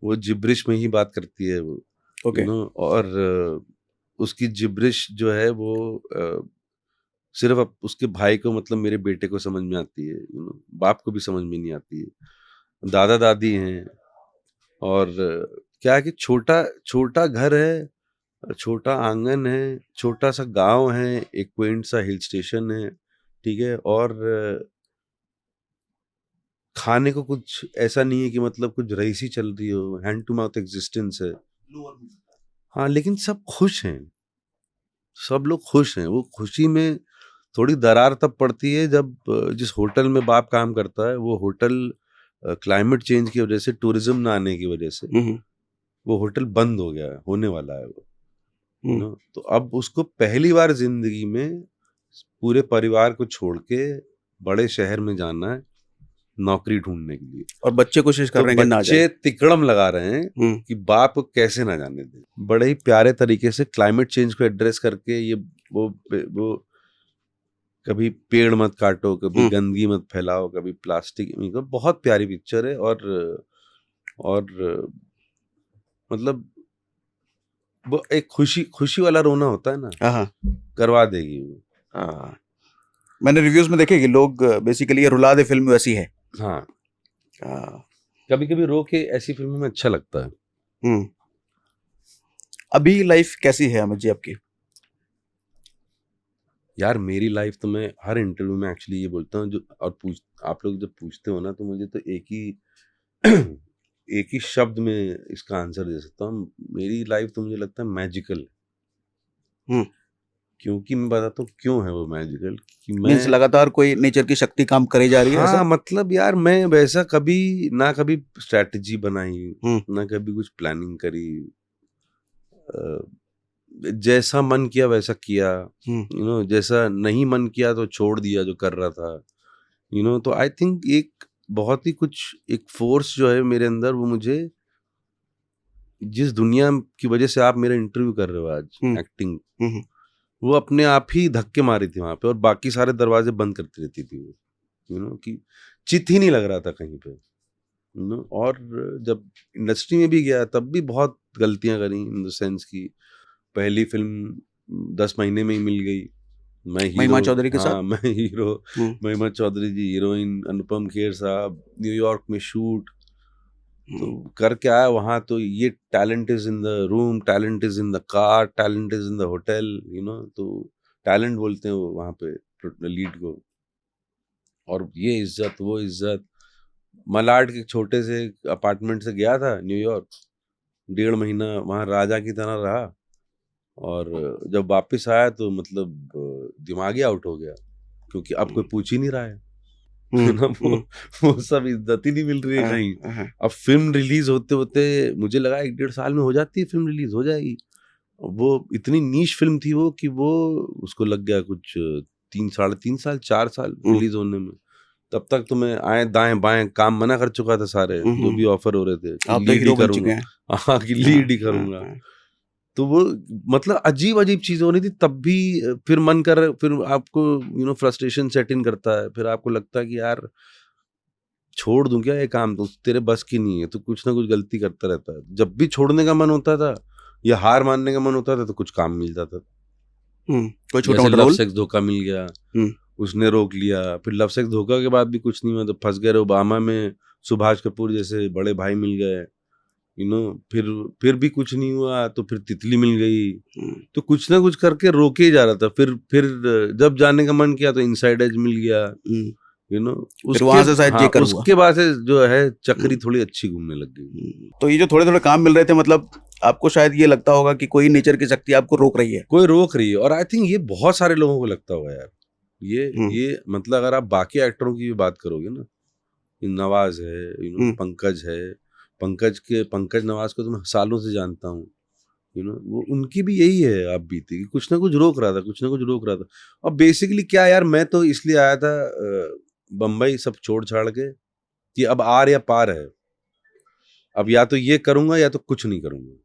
वो जिब्रिश में ही बात करती है वो, और उसकी जिब्रिश जो है वो सिर्फ उसके भाई को, मतलब मेरे बेटे को समझ में आती है, बाप को भी समझ में नहीं आती है। दादा दादी हैं, और क्या है कि छोटा छोटा घर है, छोटा आंगन है, छोटा सा गांव है, एक क्विंट सा हिल स्टेशन है, ठीक है। और खाने को कुछ ऐसा नहीं है कि मतलब कुछ रईसी चल रही हो, हैंड टू माउथ एग्जिस्टेंस है। हाँ, लेकिन सब खुश हैं, सब लोग खुश हैं। वो खुशी में थोड़ी दरार तब पड़ती है जब जिस होटल में बाप काम करता है, वो होटल क्लाइमेट चेंज की वजह से, टूरिज्म ना आने की वजह से, वो होटल बंद हो गया है, होने वाला है वो। तो अब उसको पहली बार जिंदगी में पूरे परिवार को छोड़ के बड़े शहर में जाना है नौकरी ढूंढने के लिए, और बच्चे कोशिश कर तो रहे हैं कि ना जाए। बच्चे तिकड़म लगा रहे हैं कि बाप को कैसे ना जाने दे। बड़े ही प्यारे तरीके से क्लाइमेट चेंज को एड्रेस करके ये वो कभी पेड़ मत काटो, कभी गंदगी मत फैलाओ, कभी प्लास्टिक, बहुत प्यारी पिक्चर है। और मतलब वो एक खुशी वाला रोना होता है ना, हाँ, करवा देगी वो। हाँ। मैंने रिव्यूज में देखे कि लोग बेसिकली ये रुला दे फिल्म वैसी है। हाँ, हाँ। कभी कभी रो के ऐसी फिल्मों में अच्छा लगता है। अभी लाइफ कैसी है अमित जी आपकी? यार मेरी लाइफ तो मैं हर इंटरव्यू में एक्चुअली ये बोलता हूँ, जो और आप लोग जब पूछते हो ना, तो मुझे तो एक ही शब्द में इसका आंसर दे सकता हूँ। मेरी लाइफ तो मुझे लगता है मैजिकल। क्योंकि मैं बताता हूँ क्यों है वो मैजिकल, कि मीन्स मैं लगातार कोई नेचर की शक्ति काम करे जा रही है, ऐसा? हाँ, मतलब यार मैं वैसा कभी स्ट्रैटेजी बनाई, ना कभी कुछ प्लानिंग करी, जैसा मन किया वैसा किया, जैसा नहीं मन किया तो छोड़ दिया जो कर रहा था, तो आई थिंक एक बहुत ही एक फोर्स जो है मेरे अंदर, वो मुझे जिस दुनिया की वजह से आप मेरा इंटरव्यू कर रहे हो आज, एक्टिंग, वो अपने आप ही धक्के मारी थी वहां पे, और बाकी सारे दरवाजे बंद करती रहती थी वो, कि चित ही नहीं लग रहा था कहीं पे, और जब इंडस्ट्री में भी गया तब भी बहुत गलतियां करी, इन द सेंस की पहली फिल्म 10 महीने में ही मिल गई, मैं हीरो, महिमा चौधरी के साथ। हाँ मैं हीरो, महिमा चौधरी जी हीरोइन, अनुपम खेर साहब, न्यूयॉर्क में शूट, तो करके आया वहां, तो ये talent is in the room, talent is in the car, talent is in the hotel, तो टैलेंट बोलते हैं वो वहां पे लीड को, और ये इज्जत वो इज्जत। मलाड के छोटे से अपार्टमेंट से गया था न्यूयॉर्क, 1.5 महीना वहां राजा की तरह रहा, और जब वापस आया तो मतलब दिमाग ही आउट हो गया, क्योंकि अब कोई पूछ ही नहीं रहा है ना, वो सब इज्जत ही नहीं मिल रही है कहीं। अब फिल्म रिलीज होते होते मुझे लगा 1-1.5 साल में हो जाती है, फिल्म रिलीज हो जाएगी, वो इतनी नीश फिल्म थी वो, कि वो उसको लग गया कुछ 3-3.5 साल 4 साल रिलीज होने में। तब तक तो मैं आए दाएं बाएं काम मना कर चुका था सारे, जो भी ऑफर हो रहे थे, आप तो लीड ही हीरो बन चुके करूंगा, हैं। हाँ कि लीड ही करूंगा। तो वो मतलब अजीब चीज हो रही थी तब भी, फिर मन कर, फिर आपको फ्रस्ट्रेशन सेट इन करता है, फिर आपको लगता है कि यार छोड़ दूं क्या ये काम, तो तेरे बस की नहीं है, तो कुछ ना कुछ गलती करता रहता है। जब भी छोड़ने का मन होता था या हार मानने का मन होता था, तो कुछ काम मिल जाता था। कोई छोटा जैसे मोटा लव रोल, सेक्स धोखा मिल गया, उसने रोक लिया, फिर लव सेक्स धोखा के बाद भी कुछ नहीं हुआ तो फंस गए ओबामा में, सुभाष कपूर जैसे बड़े भाई मिल गए, फिर भी कुछ नहीं हुआ, तो फिर तितली मिल गई, तो कुछ ना कुछ करके रोके ही जा रहा था। फिर जब जाने का मन किया तो इनसाइड एज मिल गया, फिर वहां से शायद जेकर हुआ। उसके बाद से जो है चक्री थोड़ी अच्छी घूमने लग गई। तो ये जो थोड़े थोड़े काम मिल रहे थे, मतलब आपको शायद ये लगता होगा कि कोई नेचर की शक्ति आपको रोक रही है, कोई रोक रही है, और आई थिंक ये बहुत सारे लोगों को लगता होगा यार, ये मतलब अगर आप बाकी एक्टरों की भी बात करोगे ना, नवाज है, पंकज है, पंकज नवाज को तो मैं सालों से जानता हूँ, वो उनकी भी यही है आप बीती कि कुछ ना कुछ रोक रहा था, कुछ ना कुछ रोक रहा था। और बेसिकली क्या यार, मैं तो इसलिए आया था बम्बई सब छोड़ छाड़ के, कि अब आर या पार है, अब या तो ये करूंगा या तो कुछ नहीं करूंगा,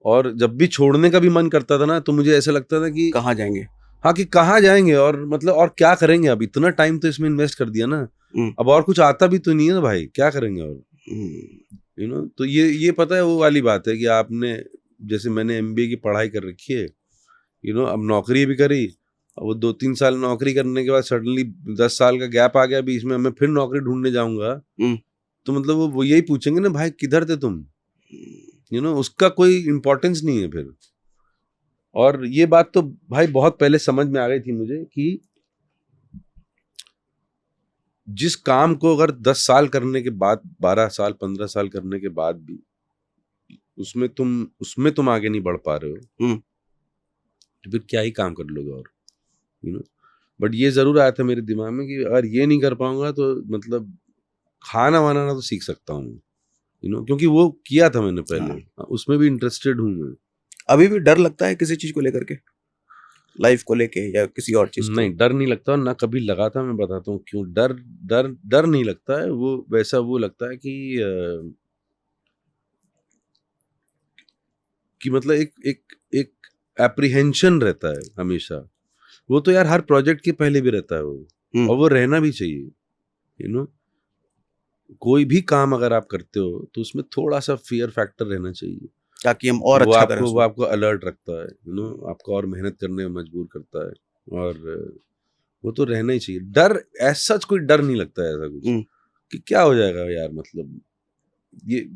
और जब भी छोड़ने का भी मन करता था ना, तो मुझे ऐसा लगता था कि कहाँ जाएंगे, हाँ कि कहाँ जाएंगे, और मतलब और क्या करेंगे, अब इतना टाइम तो इसमें इन्वेस्ट कर दिया ना, अब और कुछ आता भी तो नहीं है ना भाई, क्या करेंगे और तो ये पता है वो वाली बात है कि आपने, जैसे मैंने एमबीए की पढ़ाई कर रखी है, अब नौकरी भी करी, अब वो 2-3 साल नौकरी करने के बाद सडनली 10 साल का गैप आ गया बीच में, मैं फिर नौकरी ढूंढने जाऊंगा, तो मतलब वो यही पूछेंगे ना, भाई किधर थे तुम, उसका कोई इम्पोर्टेंस नहीं है फिर। और ये बात तो भाई बहुत पहले समझ में आ गई थी मुझे, कि जिस काम को अगर 10 साल करने के बाद, 12 साल 15 साल करने के बाद भी उसमें तुम आगे नहीं बढ़ पा रहे हो, तो फिर क्या ही काम कर लोगे और बट ये जरूर आया था मेरे दिमाग में कि अगर ये नहीं कर पाऊंगा तो मतलब खाना बनाना तो सीख सकता हूँ, क्योंकि वो किया था मैंने पहले, उसमें भी इंटरेस्टेड हूँ मैं। अभी भी डर लगता है किसी चीज को लेकर के? लाइफ को लेके या किसी और चीज को? नहीं, डर नहीं लगता और ना कभी लगा था। मैं बताता हूँ क्यों। डर डर डर नहीं लगता है, वो वैसा वो लगता है कि मतलब एक एप्रीहेंशन रहता है हमेशा। वो तो यार हर प्रोजेक्ट के पहले भी रहता है वो, और वो रहना भी चाहिए। यू नो, कोई भी काम अगर आप करते हो तो उसमें थोड़ा सा फियर फैक्टर रहना चाहिए, ताकि हम और अच्छा करें वो उसमें। आपको अलर्ट रखता है, आपको और मेहनत करने में मजबूर करता है। और वो तो रहना ही चाहिए। डर ऐसा कोई डर नहीं लगता है ऐसा कुछ हम्म, कि क्या हो जाएगा यार, मतलब ये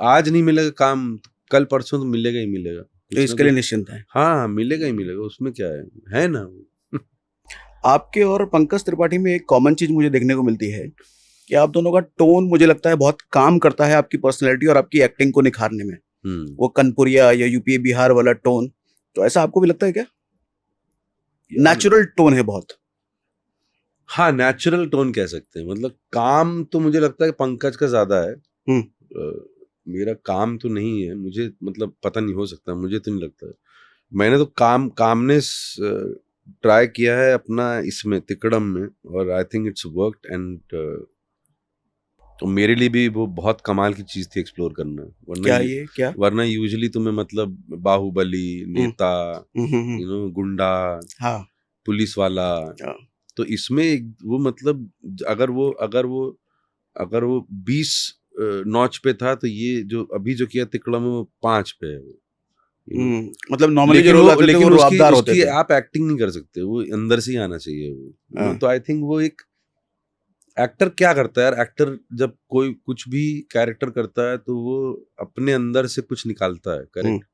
आज नहीं मिलेगा काम, कल परसों तो मिलेगा ही मिलेगा, तो कुछ ना इसके लिए कुछ। निश्चिंत है। हाँ, मिलेगा ही मिलेगा, उसमें क्या है ना। आपके और पंकज त्रिपाठी में एक कॉमन चीज मुझे देखने को मिलती है कि आप दोनों का टोन मुझे लगता है बहुत काम करता है आपकी पर्सनैलिटी और आपकी एक्टिंग को निखारने में। वो कनपुरिया या यूपी बिहार वाला टोन, तो ऐसा आपको भी लगता है क्या? यार, नेचुरल टोन है बहुत। हाँ, नेचुरल टोन कह सकते हैं। मतलब काम तो मुझे लगता है पंकज का ज्यादा है। हम्म, मेरा काम तो नहीं है, मुझे मतलब पता नहीं, हो सकता, मुझे तो नहीं लगता है। मैंने तो कामनेस ट्राई किया है अपना इसमें तिकड़म में, और I think it's worked. And तो मेरे लिए भी वो बहुत कमाल की चीज थी एक्सप्लोर करना। क्या ये क्या? वरना यूजुअली तुम्हें मतलब बाहुबली, हम्म, नेता, हम्म। गुंडा, हाँ, पुलिस वाला। हाँ, तो इसमें वो मतलब अगर वो 20 नॉच पे था, तो ये जो अभी जो किया तिकड़म में वो 5 पे है। मतलब नॉर्मली जो रोल आते थे वो लेकिन उसकी रुआबदार होते उसकी थे। आप एक्टिंग नहीं कर सकते, वो अंदर से ही आना चाहिए वो। हाँ, तो आई थिंक वो एक एक्टर क्या करता है यार, एक्टर जब कोई कुछ भी कैरेक्टर करता है तो वो अपने अंदर से कुछ निकालता है, हम्म, करेक्ट।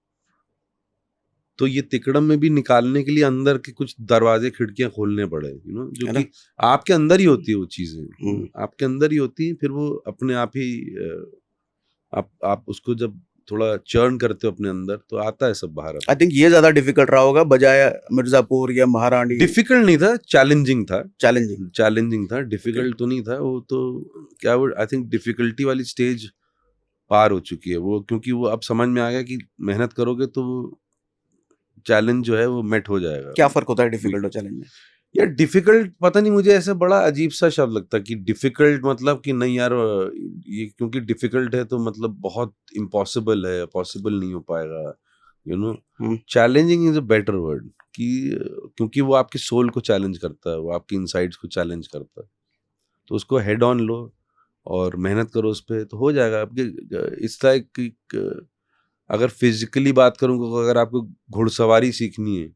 तो ये तिकड़म में भी निकालने के लिए अंदर के कुछ दरवाजे खिड़कियां खोलने पड़े, जो है ना? कि आपके अंदर ही होती है वो चीजें, हम्म। आपके अंदर ही होती हैं। फिर वो अपने आप ही आप उसको जब थोड़ा चर्न करते हो अपने अंदर, तो आता है सब बाहर आई अपने। थिंक ये ज्यादा डिफिकल्ट रहा होगा बजाय मिर्जापुर या महारानी। डिफिकल्ट नहीं था, चैलेंजिंग था। चैलेंजिंग। चैलेंजिंग था, ओके। डिफिकल्ट तो नहीं था वो तो। क्या वो, आई थिंक डिफिकल्टी वाली स्टेज पार हो चुकी है वो, क्योंकि वो अब समझ में आ गया कि मेहनत करोगे तो चैलेंज जो है वो मेट हो जाएगा। क्या फर्क होता है डिफिकल्ट और चैलेंज में? यार डिफिकल्ट पता नहीं, मुझे ऐसा बड़ा अजीब सा शब्द लगता है कि डिफिकल्ट मतलब कि नहीं यार, ये क्योंकि डिफिकल्ट है तो मतलब बहुत इम्पॉसिबल है, पॉसिबल नहीं हो पाएगा। You know hmm, challenging is a better word, कि क्योंकि वो आपके सोल को चैलेंज करता है, वो आपकी इनसाइड्स को चैलेंज करता है। तो उसको हेड ऑन लो और मेहनत करो उस पर, तो हो जाएगा आपके। इस लाइक अगर फिजिकली बात करूँ, अगर आपको घुड़सवारी सीखनी है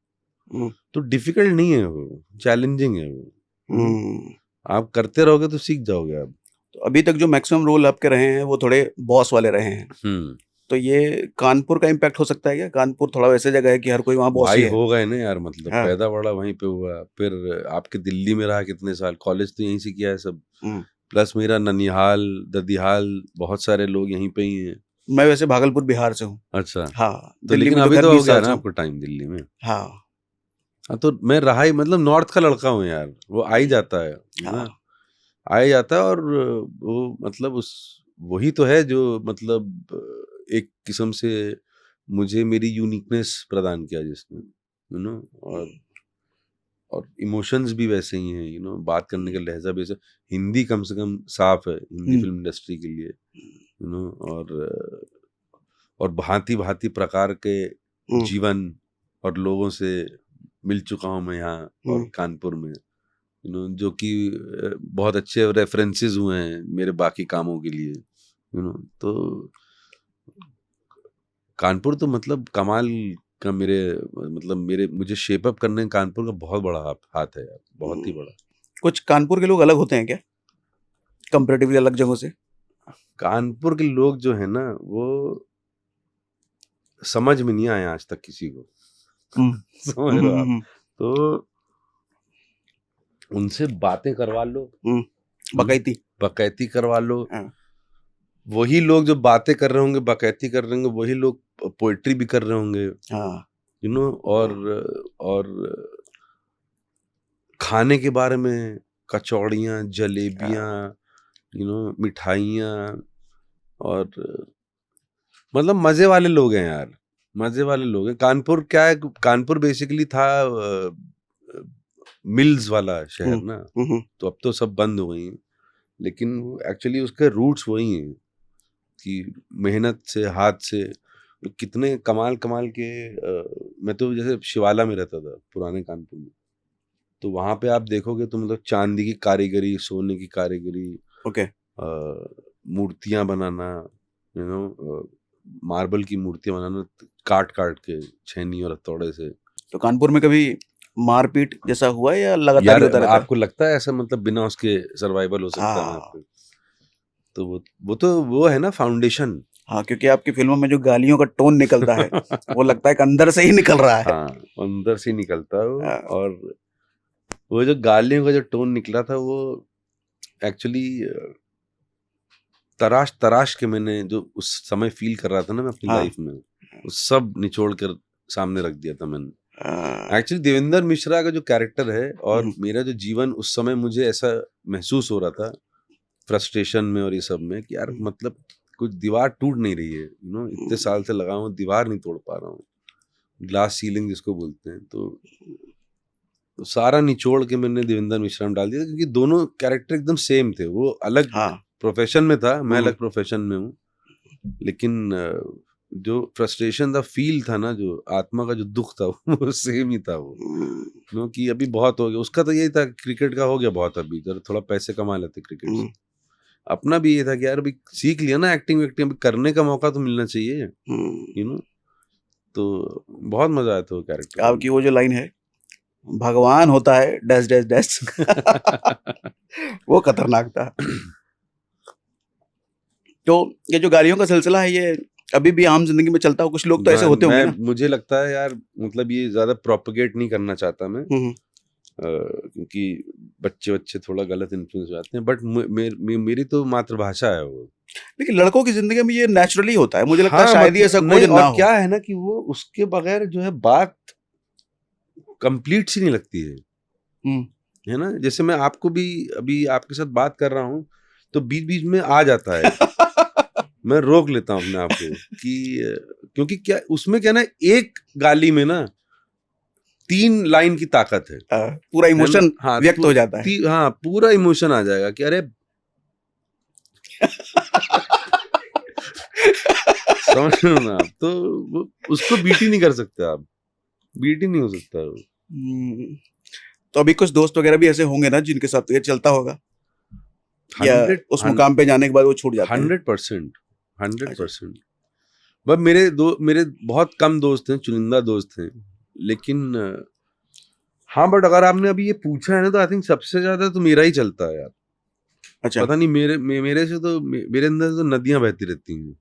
हम्म, तो डिफिकल्ट नहीं है वो, चैलेंजिंग है वो। हम्म। आप करते रहोगे तो सीख जाओगे आप। तो अभी तक जो मैक्सिमम रोल आपके रहे हैं वो थोड़े बॉस वाले रहे हैं। हम्म। तो ये कानपुर का इम्पैक्ट हो सकता है क्या? कानपुर थोड़ा वैसे जगह है कि हर कोई वहाँ बॉस ही भाई है। हो गए ना यार, मतलब हाँ। पैदा बड़ा वहीं पे हुआ, फिर आपके दिल्ली में रहा कितने साल, कॉलेज तो यहीं से किया है सब। हम्म। प्लस मेरा ननिहाल, ददिहाल, बहुत सारे लोग यहीं पे ही हैं। मैं वैसे भागलपुर बिहार से हूँ। अच्छा। हाँ, तो दिल्ली लेकिन में तो अभी खैर तो हो 20 गया साल ना से हूँ। आपको टाइम दिल्ली में। हाँ, हाँ, तो मैं रहा ही, मतलब नॉर्थ का लड़का हूँ यार, वो आ ही जाता है हाँ। ना, आ ही जाता है। और वो मतलब उस वही तो है जो मतलब एक किस्म से मुझे मेरी यूनिकनेस प्रदान किया जिसने, और इमोशंस भी वैसे ही हैं, बात करने का लहजा भी ऐसा। हिंदी कम से कम साफ है हिंदी हम्म, फिल्म इंडस्ट्री के लिए, और भांति भांति प्रकार के हम्म, जीवन और लोगों से मिल चुका हूँ मैं यहाँ और हम्म। कानपुर में, जो कि बहुत अच्छे रेफरेंसेस हुए हैं मेरे बाकी कामों के लिए। तो कानपुर तो मतलब कमाल का, मेरे मुझे शेप अप करने में कानपुर का बहुत बड़ा हाथ है यार, बहुत ही हम्म। बड़ा। कुछ कानपुर के लोग अलग होते हैं क्या, कंपैरेटिवली अलग जगहों से? कानपुर के लोग जो है ना, वो समझ में नहीं आए आज तक किसी को। हम्म, समझ हम्म, रहे हो आप? तो उनसे बातें करवा लो, बकैती। बकैती करवा लो। हाँ, वही लोग जो बातें कर रहे होंगे, बकैती कर रहे होंगे, वही लोग पोएट्री भी कर रहे होंगे, हाँ, और खाने के बारे में, कचौड़ियाँ, जलेबियाँ, हाँ। मिठाइयाँ, और मतलब मजे वाले लोग हैं यार। मजे वाले लोग हैं। कानपुर क्या है, कानपुर बेसिकली था मिल्स वाला शहर ना, तो अब तो सब बंद हो गई हैं, लेकिन एक्चुअली उसके रूट्स वही हैं कि मेहनत से, हाथ से कितने कमाल कमाल के मैं तो जैसे शिवाला में रहता था पुराने कानपुर में, तो वहां पे आप देखोगे तो मतलब चांदी की कारीगरी, सोने की कारीगरी, ओके, मूर्तियां बनाना, मार्बल की मूर्तियां बनाना काट काट के छेनी और हथौड़े से। तो कानपुर में कभी मारपीट जैसा हुआ है या लगातार यार ही होता रहता है? आपको लगता है ऐसा मतलब बिना उसके सर्वाइवल हो सकता है वहाँ हाँ पे? तो वो है ना फाउंडेशन। हाँ, क्योंकि आपकी फिल्मों में जो गालियों का टोन निकलता है वो लगता है कि अंदर से ही निकल रहा है। हाँ, अंदर से निकलता है वो। हाँ, और वो जो गालियों का जो टोन निकला था वो एक्चुअली तराश तराश के मैंने जो उस समय फील कर रहा था ना मैं अपनी हाँ, लाइफ में, वो सब निचोड़ कर सामने रख दिया था मैंने। हाँ, एक्चुअली देवेंद्र मिश्रा का जो कैरेक्टर है और हम्म, मेरा जो जीवन उस समय मुझे ऐसा महसूस हो रहा था फ्रस्ट्रेशन में और ये सब में कि यार मतलब कुछ दीवार टूट नहीं रही है, इतने साल से लगा हूँ, दीवार नहीं तोड़ पा रहा हूँ, ग्लास सीलिंग जिसको बोलते हैं। तो सारा निचोड़ के मैंने देवेंद्र मिश्रा में डाल दिया, क्योंकि दोनों कैरेक्टर एकदम सेम थे। वो अलग हाँ, प्रोफेशन में था, मैं अलग प्रोफेशन में हूँ, लेकिन जो फ्रस्ट्रेशन था, फील था ना, जो आत्मा का जो दुख था वो सेम ही था। वो क्योंकि अभी बहुत हो गया उसका, तो यही था क्रिकेट का हो गया बहुत, अभी जरा थोड़ा पैसे कमा लेते क्रिकेट से। अपना भी ये था कि यार अभी सीख लिया ना एक्टिंग वेक्टिंग, अभी करने का मौका तो मिलना चाहिए, तो बहुत मजा आया था वो कैरेक्टर आपकी वो जो लाइन है, भगवान होता है डैश डैश डैश वो खतरनाक था। तो ये जो गालियों का सिलसिला है, ये अभी भी आम जिंदगी में चलता हो? कुछ लोग तो ऐसे होते होंगे ना। मुझे लगता है यार, मतलब ये ज्यादा प्रोपगेट नहीं करना चाहता मैं, क्योंकि बच्चे थोड़ा गलत इन्फ्लुएंस हो जाते हैं, बट मेरी तो मातृभाषा है वो। लेकिन लड़कों की जिंदगी में ये नेचुरली होता है, मुझे लगता है हाँ, शायद ही मतलब ऐसा नहीं, कुछ ना और हो। क्या है ना कि वो उसके बगैर जो है बात कंप्लीट सी नहीं लगती है ना। जैसे मैं आपको भी अभी आपके साथ बात कर रहा हूँ तो बीच बीच में आ जाता है मैं रोक लेता हूँ अपने आप को कि क्योंकि क्या उसमें क्या ना, एक गाली में ना 3 लाइन की ताकत है। पूरा इमोशन हाँ, व्यक्त हो जाता है। हाँ, पूरा इमोशन आ जाएगा कि अरे समझ रहे हो ना आप, तो वो उसको बीट ही नहीं कर सकते आप, बीट ही नहीं हो सकता वो। तो अभी कुछ दोस्त वगैरह भी ऐसे होंगे ना जिनके साथ ये चलता होगा, या 100 उस मुकाम पे जाने के बाद वो छूट जाते हैं? 100%, 100%। बस मेरे बहुत कम दोस्त हैं, चुनिंदा दोस्त हैं, लेकिन हाँ, बट अगर आपने अभी ये पूछा है ना, तो आई थिंक सबसे ज्यादा तो मेरा ही चलता है यार। अच्छा। पता नहीं मेरे से तो मेरे अंदर से तो नदियां बहती रहती हैं,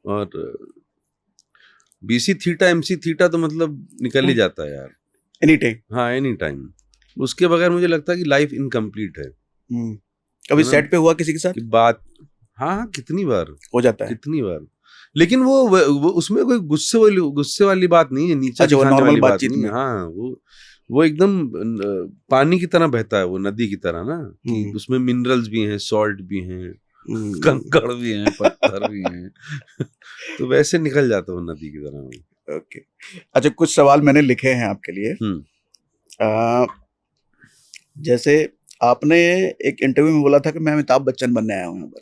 और BC थीटा MC थीटा तो मतलब निकल ही जाता है यार, एनी टाइम। हाँ, एनी टाइम। उसके बगैर मुझे लगता है कि लाइफ इनकम्प्लीट है। कभी है ना? सेट पे हुआ किसी के साथ? कि बात, हाँ, कितनी बार हो जाता है। कितनी बार, लेकिन वो उसमें कोई गुस्से वाली बात नहीं है, नीचा अच्छा, वो दिखाने नॉर्मल वाली बात बातचीत नहीं में। है। हाँ, वो एकदम पानी की तरह बहता है, वो नदी की तरह ना, कि उसमें मिनरल्स भी हैं, सॉल्ट भी हैं, कंकड़ भी हैं, पत्थर भी हैं तो वैसे निकल जाता है वो नदी की तरह। ओके। अच्छा, कुछ सवाल मैंने लिखे हैं आपके लिए। जैसे आपने एक इंटरव्यू में बोला था कि मैं अमिताभ बच्चन बनने आया हूँ यहाँ पर,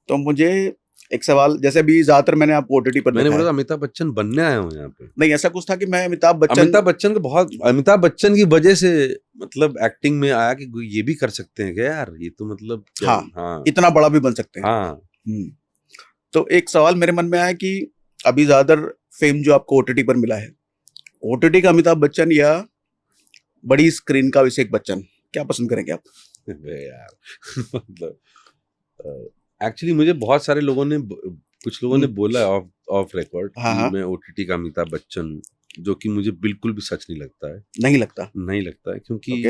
तो मुझे एक सवाल, जैसे अभी ज्यादातर मैंने आपको OTT पर मैंने देखा बोला है। अमिताभ बच्चन बनने आया हूँ यहाँ पे, नहीं, ऐसा कुछ था कि मैं अमिताभ बच्चन अमिताभ बच्चन की वजह से मतलब एक्टिंग में आया कि ये भी कर सकते हैं क्या यार, ये तो मतलब क्या, हाँ, हाँ, इतना बड़ा भी बन सकते हैं। हाँ। तो एक सवाल मेरे मन में आया कि अभी ज्यादातर फेम जो आपको OTT पर मिला है, OTT का अमिताभ बच्चन या बड़ी स्क्रीन का अभिषेक बच्चन, क्या पसंद करेंगे आप? यार मतलब एक्चुअली मुझे बहुत सारे लोगों ने कुछ लोगों ने बोला ऑफ रिकॉर्ड कि मैं OTT का अमिताभ बच्चन हूँ, जो कि मुझे बिल्कुल भी सच नहीं लगता है। नहीं लगता है क्योंकि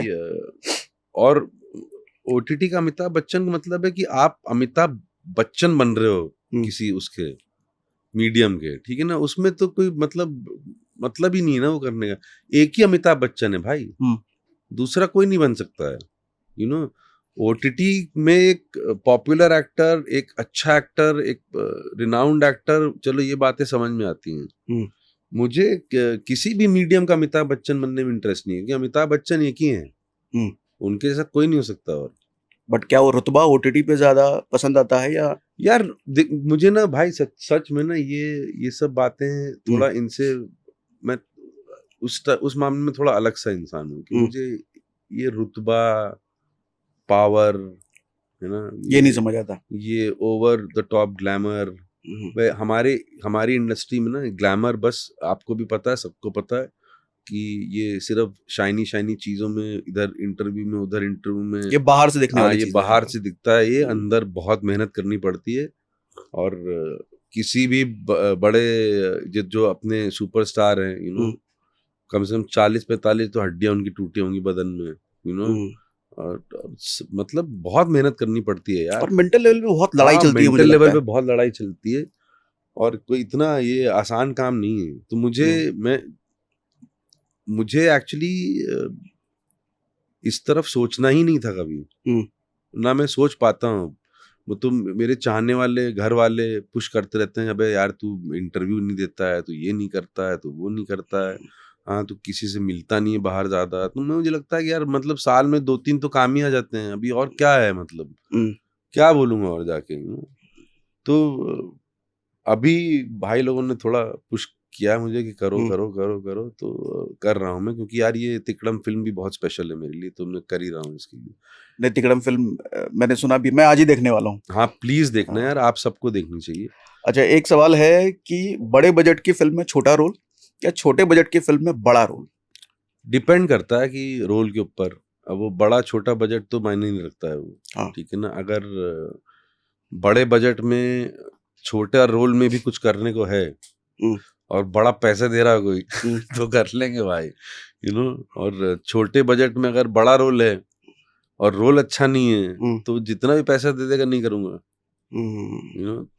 और OTT का अमिताभ बच्चन का मतलब है कि आप अमिताभ बच्चन बन रहे हो किसी उसके मीडियम के, ठीक है ना, उसमें तो कोई मतलब ही नहीं है ना वो करने का। एक ही अमिताभ बच्चन है भाई, दूसरा कोई नहीं बन सकता है, ओटीटी में एक पॉपुलर एक्टर, एक अच्छा एक्टर, एक रिनाउंड एक्टर, चलो ये बातें समझ में आती हैं। हम्म, मुझे किसी भी मीडियम का अमिताभ बच्चन बनने में इंटरेस्ट नहीं है, क्योंकि अमिताभ बच्चन एक ही हैं, हम्म। उनके जैसा कोई नहीं हो सकता। और बट क्या वो रुतबा ओटीटी पे ज्यादा पसंद आता है या? यार मुझे ना भाई सच में ना ये सब बातें हम्म, थोड़ा इनसे, मैं उस मामले में थोड़ा अलग सा इंसान हूँ कि हम्म, मुझे ये रुतबा, पावर, है ना, ये नहीं समझ आता। ये ओवर द टॉप ग्लैमर, हम्म, भाई हमारी इंडस्ट्री में ना ग्लैमर बस आपको भी पता है, सबको पता है कि ये सिर्फ शाइनी शाइनी चीजों में, इधर इंटरव्यू में उधर इंटरव्यू में, ये बाहर से दिखने हाँ वाली ये चीजें बाहर हैं। से दिखता है, ये हम्म, अंदर बहुत मेहनत करनी पड़ती है। और किसी भी बड़े जो अपने सुपरस्टार हैं, हम्म, कम से कम 40-45 तो हड्डियां उनकी टूटी होंगी बदन में, हम्म। और मतलब बहुत मेहनत करनी पड़ती है यार। और मेंटल लेवल पे बहुत लड़ाई हाँ, चलती है मुझे मेंटल लेवल लगता पे है। बहुत लड़ाई चलती है, और कोई इतना ये आसान काम नहीं है। तो हम्म, मुझे एक्चुअली इस तरफ सोचना ही नहीं था कभी, हम्म, ना मैं सोच पाता हूँ। वो तो मेरे चाहने वाले घर वाले पुश करते रहते हैं, अबे यार तू इंटरव्यू नहीं देता है, तू ये नहीं करता है, तू वो नहीं करता है, हाँ तू किसी से मिलता नहीं है बाहर ज्यादा। तो मुझे लगता है कि यार मतलब साल में 2-3 तो काम ही आ जाते हैं, अभी और क्या है, मतलब हम्म। क्या बोलूंगा और जाके, तो अभी भाई लोगों ने थोड़ा पुश किया मुझे कि करो हम्म। करो करो करो, तो कर रहा हूँ मैं, क्योंकि यार ये तिकड़म फिल्म भी बहुत स्पेशल है मेरे लिए, तो मैं कर ही रहा हूँ इसके लिए। नेतिगड़म फिल्म मैंने सुना भी, मैं आज ही देखने वाला हूँ। हाँ प्लीज देखना हाँ। यार, आप सबको देखनी चाहिए। अच्छा, एक सवाल है कि बड़े बजट की फिल्म में छोटा रोल या छोटे बजट की फिल्म में बड़ा रोल? डिपेंड करता है कि रोल के ऊपर। अब वो बड़ा छोटा बजट तो मायने नहीं रखता है वो, हाँ। ठीक है ना। अगर बड़े बजट में छोटा रोल में भी कुछ करने को है हम्म, और बड़ा पैसे दे रहा है कोई हम्म, तो कर लेंगे भाई, और छोटे बजट में अगर बड़ा रोल है और रोल अच्छा नहीं है, हम्म, तो जितना भी पैसा दे देगा नहीं करूंगा,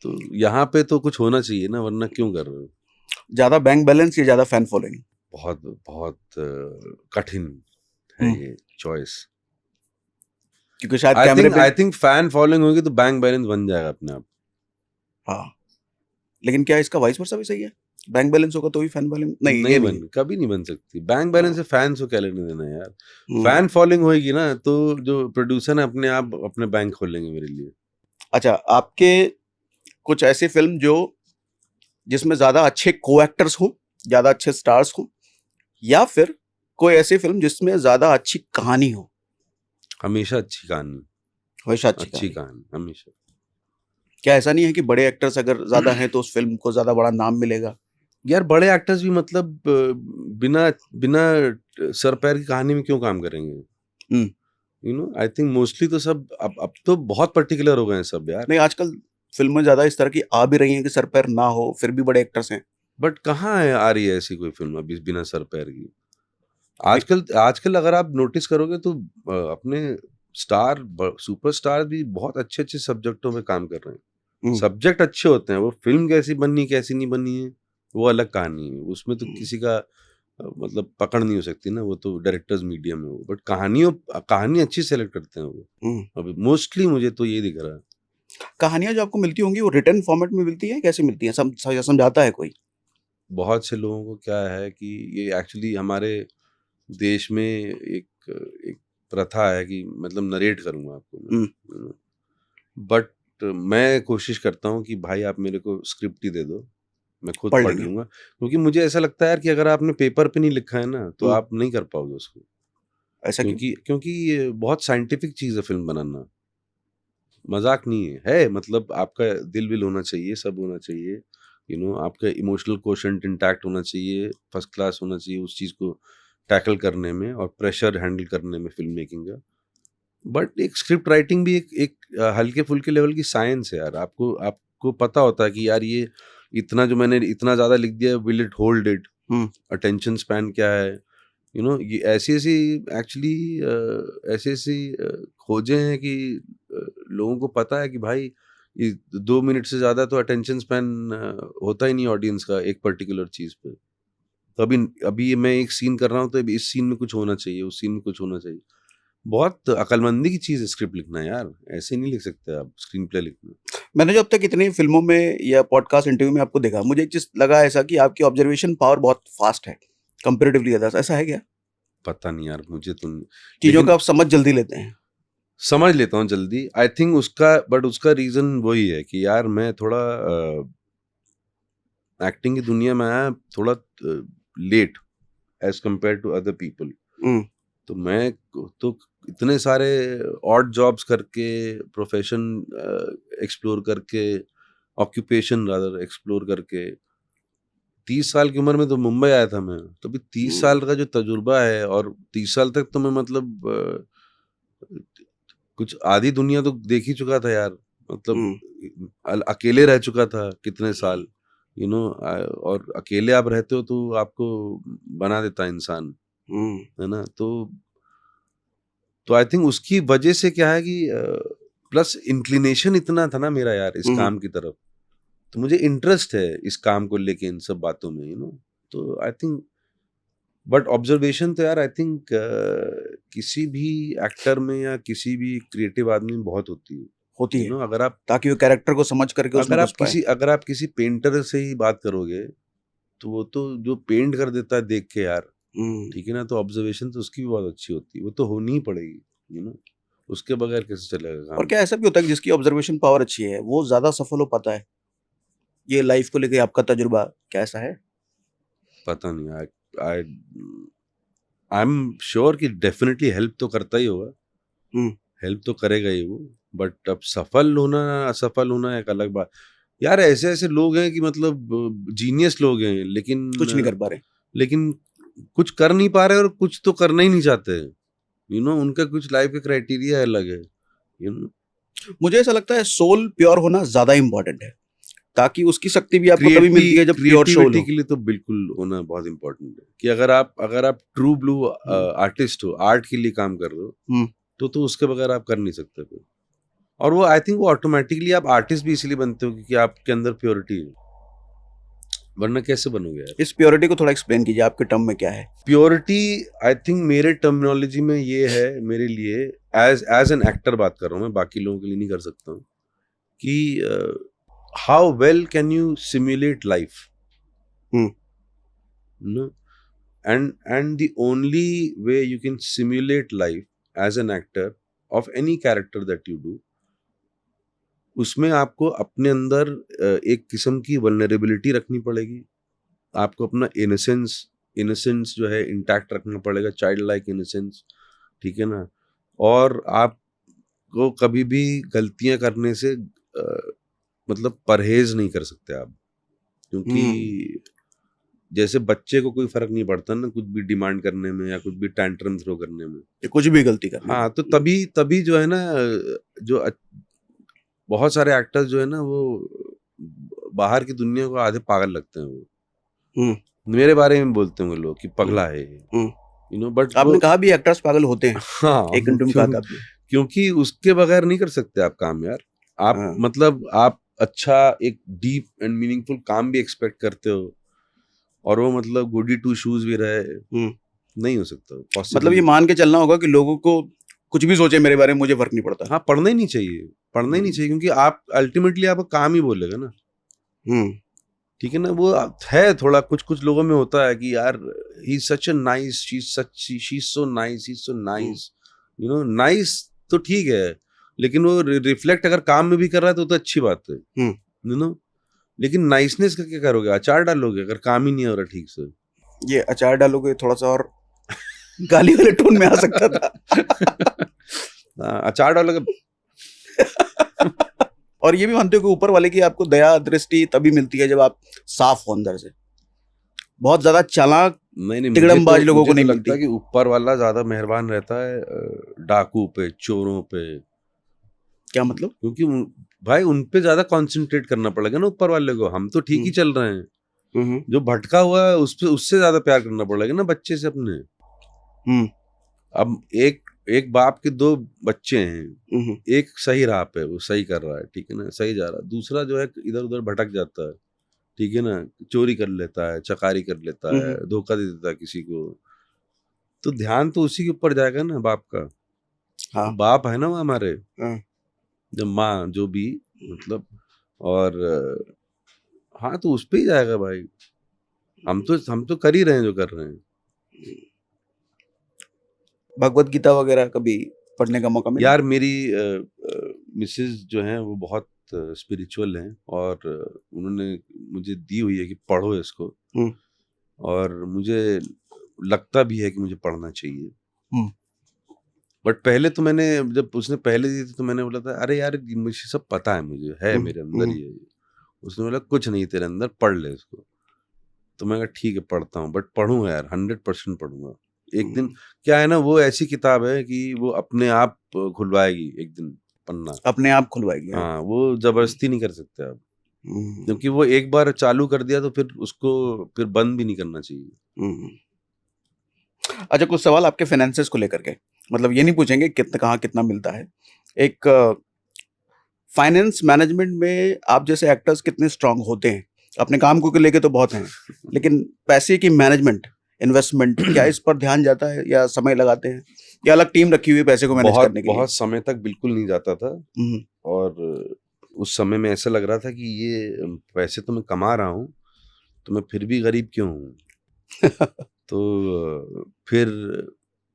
तो यहाँ पे तो कुछ होना चाहिए ना, वरना क्यों कर रहे हो। ज्यादा बैंक बैलेंस या ज्यादा फैन फॉलोइंग? बहुत बहुत कठिन है ये चॉइस। क्योंकि शायद आई कैमरे थिंक पे। आई थिंक फैन फॉलोइंग होगी तो बैंक बैलेंस बन जाएगा अपने आप। हाँ, लेकिन क्या इसका वाइस वर्सा भी सही है? बैंक बैलेंस होगा तो भी फैन बैलेंस नहीं, ये नहीं नहीं है। कभी नहीं बन सकती बैंक बैलेंस हाँ। से, फैंस को क्या लेने देना है यार। हम्म। फैन फॉलोइंग होगी ना तो जो प्रोड्यूसर है अपने आप अपने बैंक खोलेंगे मेरे लिए। अच्छा, आपके कुछ ऐसी फिल्म जो जिसमें ज्यादा अच्छे को एक्टर्स हों, ज्यादा अच्छे स्टार्स हों, या फिर कोई ऐसी फिल्म जिसमें ज्यादा अच्छी कहानी हो? हमेशा अच्छी कहानी, हमेशा अच्छी अच्छी कहानी। कहानी हमेशा। क्या ऐसा नहीं है कि बड़े एक्टर्स अगर ज्यादा हैं तो उस फिल्म को ज्यादा बड़ा नाम मिलेगा? यार बड़े एक्टर्स भी मतलब बिना बिना सर पैर की कहानी में क्यों काम करेंगे। हम्म। आई थिंक मोस्टली तो सब अब तो बहुत पर्टिकुलर हो गए हैं सब यार। नहीं, आजकल फिल्में ज्यादा इस तरह की आ भी रही हैं कि सर पैर ना हो फिर भी बड़े एक्टर्स हैं। बट कहाँ है आ रही है ऐसी कोई फिल्म अभी बिना सर पैर की। भाई। आजकल आजकल अगर आप नोटिस करोगे तो अपने सुपरस्टार भी बहुत अच्छे अच्छे सब्जेक्टों पे काम कर रहे हैं। हम्म, सब्जेक्ट अच्छे होते हैं, वो फिल्म कैसी बननी कैसी नहीं बननी है वो अलग कहानी है, उसमें तो हम्म, किसी का मतलब पकड़ नहीं हो सकती ना, वो तो डायरेक्टर्स मीडियम है वो। बट कहानी अच्छी सेलेक्ट करते हैं वो। हम्म। अभी मोस्टली मुझे तो ये दिख रहा है। कहानियां जो आपको मिलती होंगी वो रिटर्न फॉर्मेट में मिलती है, कैसे मिलती है? समझाता है कोई? बहुत से लोगों को क्या है कि ये एक्चुअली हमारे देश में एक एक प्रथा है कि मतलब नरेट करूंगा आपको हम्म, मैं, बट मैं कोशिश करता हूँ कि भाई आप मेरे को स्क्रिप्ट ही दे दो, मैं खुद पढ़ पढ़ लेंगे। लूंगा, क्योंकि मुझे ऐसा लगता है यार कि अगर आपने पेपर पे नहीं लिखा है ना तो हम्म। आप नहीं कर पाओगे उसको। ऐसा क्यों? क्योंकि ये बहुत साइंटिफिक चीज़ है फिल्म बनाना, मजाक नहीं है मतलब आपका दिल विल होना चाहिए, सब होना चाहिए, आपका इमोशनल कोशेंट इंटैक्ट होना चाहिए, फर्स्ट क्लास होना चाहिए उस चीज़ को टैकल करने में और प्रेशर हैंडल करने में फिल्म मेकिंग का। बट एक स्क्रिप्ट राइटिंग भी एक हल्के फुल्के लेवल की साइंस है यार। आपको आपको पता होता है कि यार ये इतना जो मैंने इतना ज़्यादा लिख दिया, will it hold it, hmm, attention span क्या है, ये ऐसी ऐसी एक्चुअली ऐसी ऐसी खोजें हैं कि लोगों को पता है कि भाई ये 2 मिनट से ज़्यादा तो अटेंशन स्पैन होता ही नहीं ऑडियंस का एक पर्टिकुलर चीज़ पे। तो अभी अभी मैं एक सीन कर रहा हूँ तो अभी इस सीन में कुछ होना चाहिए, उस सीन में कुछ होना चाहिए। बहुत अकलमंदी की चीज़ है स्क्रिप्ट लिखना यार, ऐसे नहीं लिख सकते आप स्क्रीन प्ले लिखना। मैंने जो अब तक इतनी फिल्मों में या पॉडकास्ट इंटरव्यू में आपको देखा, मुझे एक चीज लगा ऐसा कि आपकी ऑब्जर्वेशन पावर बहुत फास्ट है कंपेरेटिवली अदर्स, ऐसा है क्या? पता नहीं यार मुझे तो चीजों लेकिन का आप समझ जल्दी लेते हैं। समझ लेता हूँ जल्दी। आई थिंक उसका रीज़न वही है कि यार मैं थोड़ा एक्टिंग की दुनिया में आया थोड़ा late as compare to other people. Hmm, तो मैं तो इतने सारे ऑड जॉब्स करके, प्रोफेशन एक्सप्लोर करके, ऑक्यूपेशन रादर एक्सप्लोर करके 30 साल की उम्र में तो मुंबई आया था मैं। तो भी 30 साल का जो तजुर्बा है, और 30 साल तक तो मैं मतलब कुछ आधी दुनिया तो देख ही चुका था यार। मतलब हम्म, अकेले रह चुका था कितने साल, और अकेले आप रहते हो तो आपको बना देता है इंसान, हम्म, है ना। तो आई थिंक उसकी वजह से क्या है कि प्लस इंक्लिनेशन इतना था ना मेरा यार इस हम्म। काम की तरफ, तो मुझे इंटरेस्ट है इस काम को लेके, इन सब बातों में, तो आई थिंक। बट ऑब्जर्वेशन तो यार आई थिंक किसी भी एक्टर में या किसी भी क्रिएटिव आदमी में बहुत होती है। होती है, अगर आप ताकि वो कैरेक्टर को समझ करके उसमें घुस पाए। अगर आप किसी पेंटर से ही बात करोगे, तो वो तो जो पेंट कर देता है देख के यार, हम्म। ठीक है ना, तो ऑब्जर्वेशन तो उसकी भी बहुत अच्छी होती है, वो तो होनी ही पड़ेगी, उसके बगैर कैसे चलेगा और काम। क्या ऐसा भी होता है कि जिसकी ऑब्जर्वेशन पावर अच्छी है वो ज्यादा सफल हो पाता है? ये लाइफ को लेके आपका तजुर्बा क्या ऐसा है? पता नहीं, आई आई एम श्योर कि डेफिनेटली हेल्प तो करता ही होगा, हम्म। हेल्प तो करेगा ही वो। बट अब सफल होना असफल होना एक अलग बात। यार ऐसे ऐसे लोग हैं कि मतलब जीनियस लोग हैं, लेकिन कुछ नहीं कर पा रहे। लेकिन कुछ कर नहीं पा रहे, और कुछ तो करना ही नहीं चाहते, उनका कुछ लाइफ का क्राइटेरिया अलग है, यू नो मुझे ऐसा लगता है सोल प्योर होना ज्यादा इंपॉर्टेंट है, ताकि उसकी शक्ति भी आपको तभी मिलती है जब प्योर सोल क्रिएटिविटी हो। के लिए तो बिल्कुल होना बहुत इंपॉर्टेंट है, कि अगर आप ट्रू ब्लू हम्म, आर्टिस्ट हो, आर्ट के लिए काम कर रहे हो, हम्म। तो उसके बगैर आप कर नहीं सकते फिर। और वो आई थिंक वो ऑटोमेटिकली आप आर्टिस्ट भी इसलिए बनते हो क्योंकि आपके अंदर प्योरिटी है, वरना कैसे बनोगे यार। इस प्योरिटी को थोड़ा एक्सप्लेन कीजिए, आपके टर्म में क्या है? प्योरिटी आई थिंक मेरे टर्मिनोलॉजी में ये है, मेरे लिए एज एज एन एक्टर बात कर रहा हूँ मैं, बाकी लोगों के लिए नहीं कर सकता हूँ, कि how well can you simulate life, hmm, no and the only way you can simulate life as an actor of any character that you do, उसमें आपको अपने अंदर एक किस्म की वल्नरेबिलिटी रखनी पड़ेगी, आपको अपना इनोसेंस जो है इंटैक्ट रखना पड़ेगा, चाइल्ड लाइक इनोसेंस, ठीक है ना। और आपको कभी भी गलतियां करने से मतलब परहेज नहीं कर सकते आप, क्योंकि हम्म। जैसे बच्चे को कोई फर्क नहीं पड़ता ना कुछ भी डिमांड करने में या कुछ भी टैंट्रम थ्रो करने में। ये कुछ भी गलती करने में। हाँ, तो तभी तभी जो है ना, जो बहुत सारे एक्टर्स जो है ना वो बाहर की दुनिया को आधे पागल लगते हैं, वो हम्म, मेरे बारे में बोलते होंगे लोग कि हम्म, पगला है ये, हम्म। बट वो आपने कहा भी एक्टर्स पागल होते हैं, हाँ एक इंटरव्यू में कहा था आपने। क्योंकि उसके बगैर नहीं कर सकते आप काम यार। आप हाँ। मतलब आप अच्छा एक डीप एंड मीनिंगफुल काम भी एक्सपेक्ट करते हो, और वो मतलब गोडी टू शूज भी रहे, हम्म। नहीं हो सकता, मतलब पॉसिबल ये नहीं। मान के चलना होगा कि लोगों को कुछ भी सोचे मेरे बारे में, मुझे फर्क नहीं पड़ता। हाँ, पढ़ना ही नहीं चाहिए, पढ़ना ही नहीं हम्म, चाहिए, क्योंकि आप अल्टीमेटली आपका काम ही बोलेगा ना, हम्म, ठीक है ना। वो है थोड़ा कुछ कुछ लोगों में होता है कि यार he such a nice, she is so nice, he is so hmm, nice, nice तो ठीक है, लेकिन वो रिफ्लेक्ट अगर काम में भी कर रहा है तो अच्छी बात है, हम्म। लेकिन नाइसनेस का क्या करोगे, अचार डालोगे अगर काम ही नहीं हो रहा ठीक से। ये अचार डालोगे थोड़ा सा और गाली वाले टोन में आ सकता था। हाँ, अचार डालोगे। और ये भी मानते हो कि ऊपर वाले की आपको दया दृष्टि तभी मिलती है जब आप साफ हो अंदर से? बहुत ज्यादा चालाक नहीं, तिकड़मबाज लोगों को मुझे तो नहीं लगता मिलती। है कि ऊपर वाला ज्यादा मेहरबान रहता है डाकू पे, चोरों पे, क्या मतलब? क्योंकि भाई उन पे ज्यादा कंसंट्रेट करना पड़ेगा ना ऊपर वाले को, हम तो ठीक ही हम्म, चल रहे हैं, हम्म, जो भटका हुआ है उस पे उससे ज्यादा प्यार करना पड़ेगा ना बच्चे से अपने। हम्म, अब एक एक बाप के दो बच्चे हैं, हम्म, एक सही राह पे वो सही कर रहा है, ठीक है ना, सही जा रहा है, दूसरा जो है इधर उधर भटक जाता है, ठीक है ना, चोरी कर लेता है, चकारी कर लेता है, हम्म। धोखा दे देता है किसी को, तो ध्यान तो उसी के ऊपर जाएगा ना बाप का, हाँ बाप है ना वो हमारे, हाँ जब माँ जो भी, मतलब, और हाँ तो उस पे ही जाएगा भाई। हम तो कर ही रहे हैं जो कर रहे हैं। भगवत गीता वगैरह कभी पढ़ने का मौका मिला? यार मेरी मिसेज जो हैं वो बहुत स्पिरिचुअल हैं, और उन्होंने मुझे दी हुई है कि पढ़ो इसको, हम्म और मुझे लगता भी है कि मुझे पढ़ना चाहिए। हम्म बट पहले तो मैंने, जब उसने पहले दी थी तो मैंने बोला था अरे यार ये मुझे सब पता है, मुझे है मेरे अंदर ही है ये। उसने बोला कुछ नहीं तेरे अंदर, पढ़ ले इसको। तो मैं कहा ठीक है पढ़ता हूँ, बट पढ़ूंगा यार, 100% पढ़ूंगा एक दिन। क्या है ना, वो ऐसी किताब है कि वो अपने आप खुलवाएगी एक दिन पन्ना। अपने आप खुलवाएगी, हाँ। हाँ, वो जबरदस्ती नहीं कर सकते आप, हम्म, क्योंकि वो एक बार चालू कर दिया तो फिर उसको फिर बंद भी नहीं करना चाहिए। हम्म। अच्छा, कुछ सवाल आपके फाइनेंसेस को लेकर के, मतलब ये नहीं पूछेंगे कितना कहाँ कितना मिलता है। एक फाइनेंस मैनेजमेंट में आप जैसे एक्टर्स कितने स्ट्रांग होते हैं? अपने काम को लेके तो बहुत हैं, लेकिन पैसे की मैनेजमेंट, इन्वेस्टमेंट, क्या इस पर ध्यान जाता है या समय लगाते हैं, या अलग टीम रखी हुई है पैसे को मैनेज बहुत करने के लिए? बहुत समय तक बिल्कुल नहीं जाता था, हम्म, और उस समय में ऐसा लग रहा था कि ये पैसे तो मैं कमा रहा हूँ, तो मैं फिर भी गरीब क्यों हूँ। तो फिर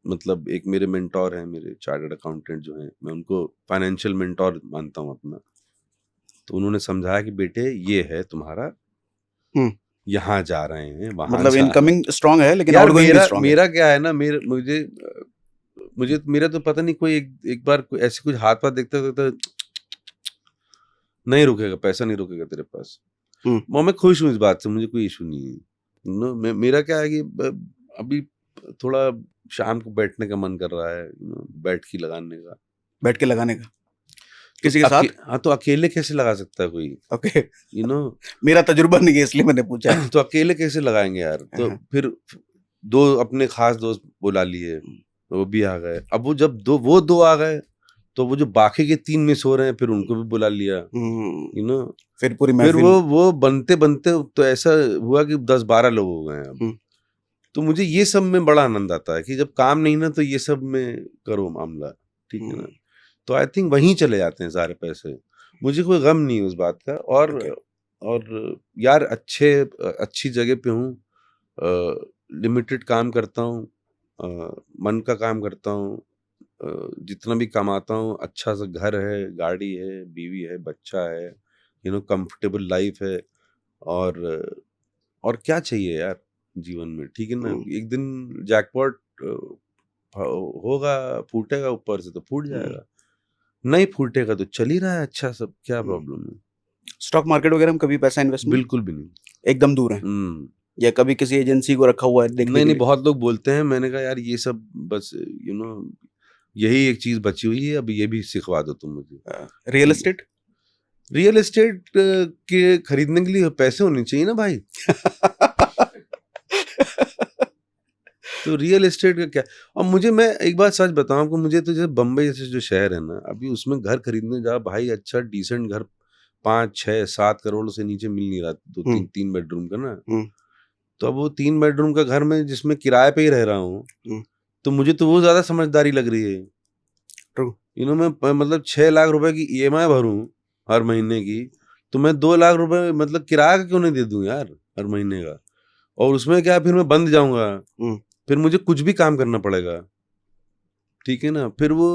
मतलब एक मेरे मेंटोर हैं, मेरे चार्टर्ड अकाउंटेंट जो हैं, मैं उनको फाइनेंशियल मेंटोर मानता हूँ अपना। तो उन्होंने समझाया कि बेटे ये है तुम्हारा, हम्म। यहाँ जा रहे हैं, वहाँ मतलब जा रहे हैं। इनकमिंग स्ट्रांग है लेकिन यार आउटगोइंग भी मेरा स्ट्रांग है। मेरा क्या है ना, मेरे मुझे मुझे मेरा तो पता नहीं, कोई एक बार ऐसे कुछ हाथ पाथ देखता देखता नहीं रुकेगा, पैसा नहीं रुकेगा तेरे पास। हम्म मैं खुश हूँ इस बात से, मुझे कोई इशू नहीं है। मेरा क्या है कि अभी थोड़ा शाम को बैठने का मन कर रहा है, बैठकी लगाने का। बैठ के लगाने का तो किसी के साथ? हाँ, तो अकेले कैसे लगा सकता है कोई, ओके। You know. मेरा तजुर्बा नहीं है इसलिए मैंने पूछा है। तो अकेले कैसे लगाएंगे यार, तो हाँ, फिर दो अपने खास दोस्त बुला लिए, वो भी आ गए। अब वो जब वो दो आ गए, तो वो जो बाकी के 3 मिस हो रहे हैं, फिर उनको भी बुला लिया, यू नो। फिर पूरी फिर महफिल। वो बनते बनते तो ऐसा हुआ कि 10-12 लोग हो गए हैं अब। हम्म, तो मुझे ये सब में बड़ा आनंद आता है कि जब काम नहीं ना, तो ये सब में करो मामला, ठीक है ना। तो आई थिंक वहीं चले जाते हैं सारे पैसे, मुझे कोई गम नहीं है उस बात का। ओके। और यार अच्छी जगह पे हूँ, लिमिटेड काम करता हूँ, मन का काम करता हूँ, जितना भी कमाता हूँ, अच्छा सा घर है, गाड़ी है, बीवी है, बच्चा है, कंफर्टेबल लाइफ है। और और क्या चाहिए यार जीवन में, ठीक है ना। एक दिन जैकपॉट होगा, फूटेगा ऊपर से तो फूट जाएगा, नहीं फूटेगा तो चल ही रहा है अच्छा सब, क्या प्रॉब्लम है। स्टॉक मार्केट वगैरह में कभी पैसा इन्वेस्टमेंट? बिल्कुल भी नहीं। एकदम दूर है? हम्म। या कभी किसी एजेंसी को रखा हुआ है देखने नहीं के नहीं, लिए? बहुत लोग बोलते हैं, मैंने कहा यार ये सब बस यही एक चीज बची हुई है, अब ये भी सिखवा दो तुम मुझे। Real estate? रियल एस्टेट के खरीदने के लिए पैसे होने चाहिए ना भाई। तो रियल एस्टेट का क्या। और मुझे, मैं एक बात सच बताऊं आपको, मुझे तो जैसे बम्बई जैसे जो शहर है ना, अभी उसमें घर खरीदने जा भाई, अच्छा डिसेंट घर 5-6-7 करोड़ से नीचे मिल नहीं रहा, दो तीन 3 बेडरूम का ना। तो अब वो 3 बेडरूम का घर में जिसमें किराए पे ही रह रहा हूँ, तो मुझे तो वो ज्यादा समझदारी लग रही है। ट्रू। मैं मतलब 6 लाख रुपए की ईएमआई भरूं हर महीने की, तो मैं 2 लाख रुपए मतलब किराया का क्यों नहीं दे दूं यार हर महीने का। और उसमें क्या, फिर मैं बंद जाऊंगा, फिर मुझे कुछ भी काम करना पड़ेगा, ठीक है ना। फिर वो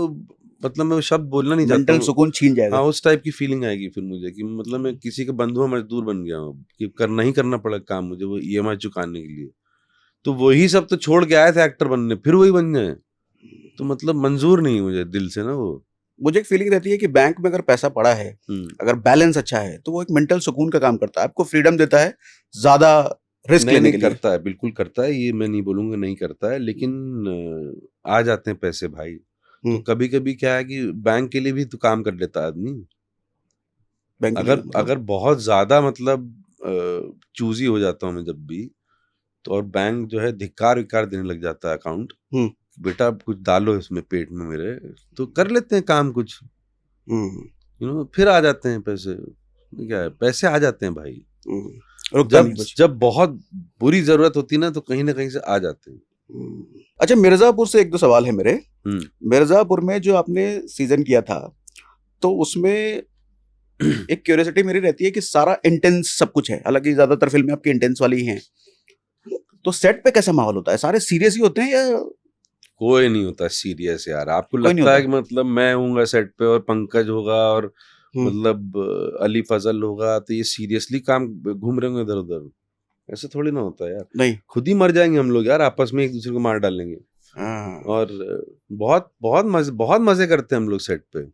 मतलब मैं वो शब्द बोलना नहीं चाहता मेंटल हूँ। सुकून छीन जाएगा। हाँ, उस टाइप की फीलिंग आएगी फिर मुझे कि मतलब मैं किसी के बंधुआ मजदूर बन गया हूँ, कि करना ही करना पड़ेगा काम मुझे वो ईएमआई चुकाने के लिए। तो वही सब तो छोड़ के आए थे एक्टर बनने, फिर वही बन जाए, तो मतलब मंजूर नहीं है मुझे दिल से ना वो। मुझे एक फीलिंग रहती है कि बैंक में अगर पैसा पड़ा है, अगर बैलेंस अच्छा है, तो वो एक मेंटल सुकून का काम करता है, आपको फ्रीडम देता है ज्यादा रिस्क नहीं लेने नहीं के लिए। करता है, बिल्कुल करता है, ये मैं नहीं बोलूंगा नहीं करता है, लेकिन आ जाते हैं पैसे भाई। तो हम्म, कभी कभी क्या है कि बैंक के लिए भी तो काम कर लेता है आदमी। बैंक के लिए अगर मतलब? अगर बहुत ज्यादा मतलब चूजी हो जाता हूँ मैं जब भी, तो और बैंक जो है धिक्कार विक्कार देने लग जाता है अकाउंट, हम्म बेटा आप कुछ डालो इसमें पेट में मेरे, तो कर लेते हैं काम कुछ, हम्म फिर आ जाते हैं पैसे। क्या है, पैसे आ जाते हैं भाई। रुकता जब नहीं कुछ। जब बहुत बुरी जरूरत होती ना, तो कहीं ना कहीं से आ जाते हैं। अच्छा, मिर्जापुर से एक दो सवाल है मेरे। हम्म मिर्जापुर में जो आपने सीजन किया था, तो उसमें एक क्यूरियोसिटी मेरी रहती है कि सारा इंटेंस सब कुछ है, हालांकि ज्यादातर फिल्में आपकी इंटेंस वाली ही हैं। तो सेट पे कैसा माहौल होता है? सारे सीरियस ही होते हैं या कोई नहीं होता सीरियस यार। आपको कोई नहीं लगता है होता? कि मतलब मैं हूँगा सेट पे और पंकज होगा और हम्म, मतलब अली फजल होगा तो ये सीरियसली काम घूम रहे होंगे इधर उधर। ऐसे थोड़ी ना होता है यार। नहीं। खुद ही मर जाएंगे हम लोग यार, आपस में एक दूसरे को मार डालेंगे। हाँ। और बहुत मजे करते हैं हम लोग सेट पे,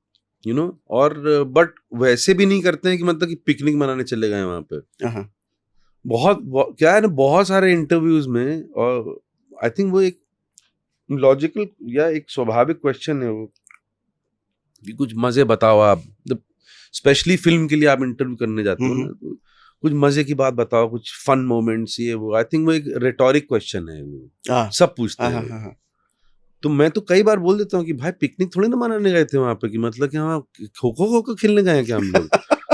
और बट वैसे भी नहीं करते हैं कि मतलब कि पिकनिक मनाने चले गए वहां पे। हाँ। क्या है ना, बहुत सारे इंटरव्यूज में, और आई थिंक वो एक लॉजिकल या एक स्वाभाविक क्वेश्चन है वो, कि कुछ मजे बताओ आप, स्पेशली फिल्म के लिए आप इंटरव्यू करने जाते हो ना, तो कुछ मजे की बात बताओ, कुछ फन मोमेंट्स, ये वो। आई थिंक वो एक रेटोरिक क्वेश्चन है वो, हाँ। सब पूछते हाँ। हैं हाँ। वो। हाँ। हाँ। तो मैं तो कई बार बोल देता हूँ कि भाई पिकनिक थोड़ी ना मनाने गए थे वहां पे, कि मतलब कि हाँ खो खो खो खो खेलने गए हैं क्या हम लोग?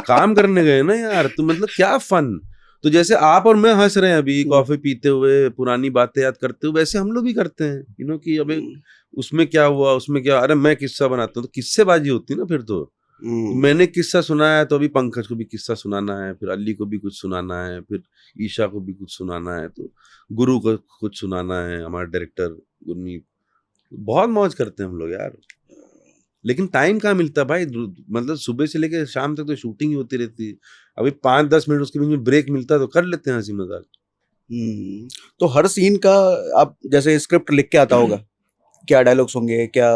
काम करने गए ना यार, तो मतलब क्या फन। तो जैसे आप और मैं हंस रहे हैं अभी हम्म, कॉफी पीते हुए, पुरानी बातें याद करते हुए, वैसे हम लोग भी करते हैं, कि अबे हम्म, उसमें क्या हुआ, उसमें क्या, अरे मैं किस्सा बनाता हूँ तो किस्सेबाजी होती है ना फिर तो। हम्म, मैंने किस्सा सुनाया है तो अभी पंकज को भी किस्सा सुनाना है, फिर अली को भी कुछ सुनाना है, फिर ईशा को भी कुछ सुनाना है, तो गुरु को कुछ सुनाना है, हमारा डायरेक्टर गुरमीत। बहुत मौज करते हैं हम लोग यार। लेकिन टाइम कहाँ मिलता भाई, मतलब सुबह से लेकर शाम तक तो शूटिंग ही होती रहती है। अभी 5-10 मिनट उसके बीच में ब्रेक मिलता है तो कर लेते हैं हंसी मजाक। हम्म। तो हर सीन का आप जैसे स्क्रिप्ट लिख के आता होगा, क्या डायलॉग्स होंगे, क्या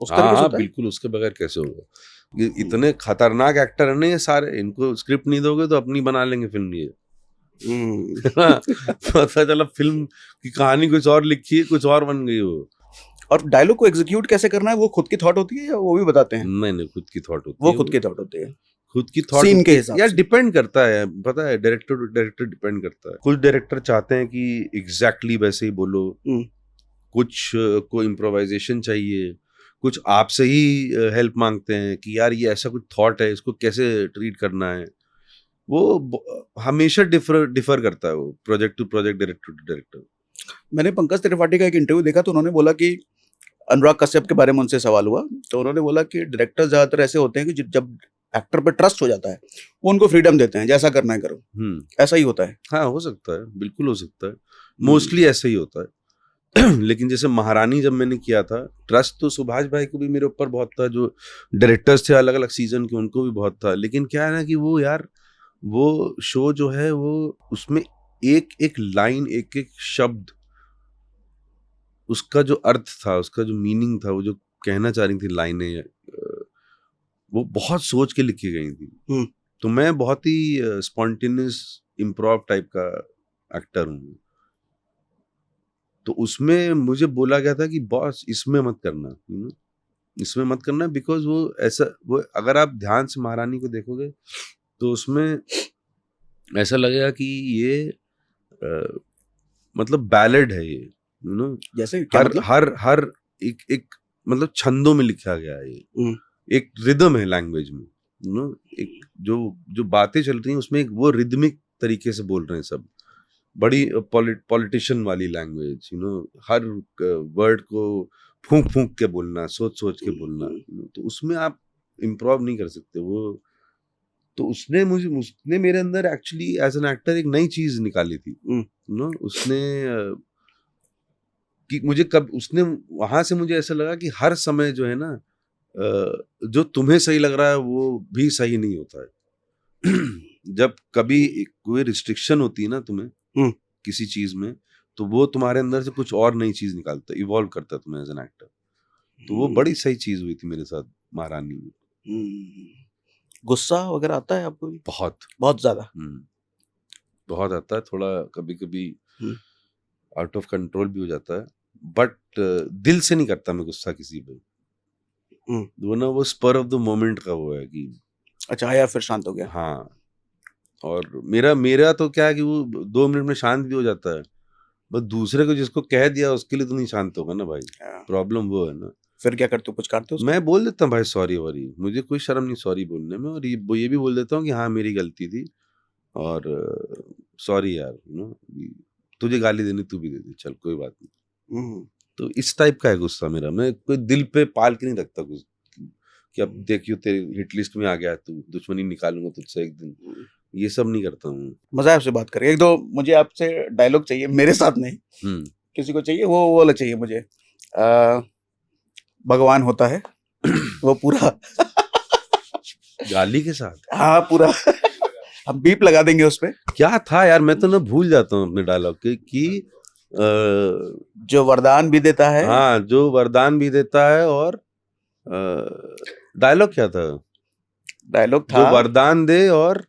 उस हाँ तरीके से हाँ होता है? बिल्कुल, उसके बगैर कैसे होगा। ये हम्म, इतने खतरनाक एक्टर है ना ये सारे, इनको स्क्रिप्ट नहीं दोगे तो अपनी बना लेंगे फिल्म ये। हम्म। पता चला फिल्म की कहानी कुछ और लिखी है, कुछ और बन गई वो। और डायलॉग को एग्जीक्यूट कैसे करना है, वो खुद की थॉट होती है या वो भी बताते हैं? नहीं नहीं, खुद की थॉट होती वो है खुद वो। की थॉट होती है, खुद की थॉट सीन के होती है हिसाब यार, से। डिपेंड करता है, पता है, डायरेक्टर डायरेक्टर डिपेंड करता है। कुछ डायरेक्टर चाहते हैं कि एग्जैक्टली वैसे ही बोलो, हम्म, कुछ को इम्प्रोवाइजेशन चाहिए, कुछ आपसे ही हेल्प मांगते हैं कि यार ये ऐसा कुछ थॉट है, इसको कैसे ट्रीट करना है। वो हमेशा डिफर डिफर करता है वो, project to project, director to director. मैंने पंकज त्रिपाठी का एक इंटरव्यू देखा, तो उन्होंने बोला कि अनुराग कश्यप के बारे में उनसे सवाल हुआ, तो उन्होंने बोला कि डायरेक्टर ज्यादातर ऐसे होते हैं कि जब एक्टर पे ट्रस्ट हो जाता है, वो उनको फ्रीडम देते हैं, जैसा करना है करो। हम्म। ऐसा ही होता है। हाँ हो सकता है, बिल्कुल हो सकता है, हम्म, मोस्टली ऐसा ही होता है। लेकिन जैसे महारानी जब मैंने किया था, ट्रस्ट तो सुभाष भाई को भी मेरे ऊपर बहुत था, जो डायरेक्टर्स थे अलग अलग सीजन के उनको भी बहुत था। लेकिन क्या है ना कि वो यार, वो शो जो है वो, उसमें एक एक लाइन, एक एक शब्द, उसका जो अर्थ था, उसका जो मीनिंग था, वो जो कहना चाह रही थी लाइनें, वो बहुत सोच के लिखी गई थी। हम्म, तो मैं बहुत ही स्पॉन्टेनियस इम्प्रोव टाइप का एक्टर हूँ। तो उसमें मुझे बोला गया था कि बॉस इसमें मत करना, इसमें मत करना, बिकॉज वो ऐसा, वो अगर आप ध्यान से महारानी को देखोगे तो उसमें ऐसा लगेगा कि ये अ, मतलब बैलेड है ये, जैसे क्या हर मतलब? हर हर एक एक मतलब छंदों में लिखा गया है ये। हम्म, एक रिदम है लैंग्वेज में, एक जो जो बातें चल रही हैं उसमें एक वो रिदमिक तरीके से बोल रहे हैं सब, बड़ी पॉलिटिशियन वाली लैंग्वेज, हर वर्ड को फूंक फूंक के बोलना, सोच सोच के बोलना, हम्म, तो उसमें आप इम्प्रोव नहीं कर सकते वो। तो उसने मेरे अंदर एक्चुअली एज एन एक्टर एक नई चीज निकाली थी, हम्म, उसने कि मुझे कब उसने, वहां से मुझे ऐसा लगा कि हर समय जो है ना, जो तुम्हें सही लग रहा है वो भी सही नहीं होता है। जब कभी कोई रिस्ट्रिक्शन होती है ना तुम्हें हम्म, किसी चीज में, तो वो तुम्हारे अंदर से कुछ और नई चीज निकालता है, इवॉल्व करता है तुम्हें एज एन एक्टर। तो वो बड़ी सही चीज हुई थी मेरे साथ महारानी में। हम्म। गुस्सा वगैरह आता है आपको भी? बहुत। बहुत ज्यादा? हम्म, बहुत आता है, थोड़ा कभी कभी हम्म, आउट ऑफ कंट्रोल भी हो जाता है, बट दिल से नहीं करता मैं गुस्सा किसी पे। हम्म। वो ना, वो स्पर ऑफ द मोमेंट का वो है कि अच्छा, आया फिर शांत हो गया? हाँ। और मेरा मेरा तो क्या है कि वो 2 मिनट में शांत भी हो जाता है, बस दूसरे को जिसको कह दिया उसके लिए तो नहीं शांत होगा ना भाई। हाँ। प्रॉब्लम वो है ना। फिर क्या करते हो, कुछ काटते हो उसको? मैं बोल देता हूँ भाई सॉरी वॉरी, मुझे कोई शर्म नहीं सॉरी बोलने में, और ये भी बोल देता हूँ कि हाँ मेरी गलती थी, और सॉरी यार, तुझे गाली देनी तू भी दे दी, चल कोई बात नहीं। तो इस टाइप का है गुस्सा मेरा, मैं कोई दिल पे पाल के नहीं रखता कुछ कि अब देखियो तेरे हिट लिस्ट में आ गया तू, दुश्मनी निकालूंगा तुझसे एक दिन, ये सब नहीं करता हूँ। मजा है आपसे बात करके। एक दो मुझे आपसे डायलॉग चाहिए, मेरे साथ नहीं, किसी को चाहिए, वो वाला चाहिए मुझे। भगवान होता है वो पूरा गाली के साथ। हाँ पूरा हम बीप लगा देंगे उस पे। क्या था यार, मैं तो ना भूल जाता हूँ अपने डायलॉग के कि जो वरदान भी देता है, हाँ जो वरदान भी देता है, और डायलॉग क्या था, डायलॉग जो था वरदान दे और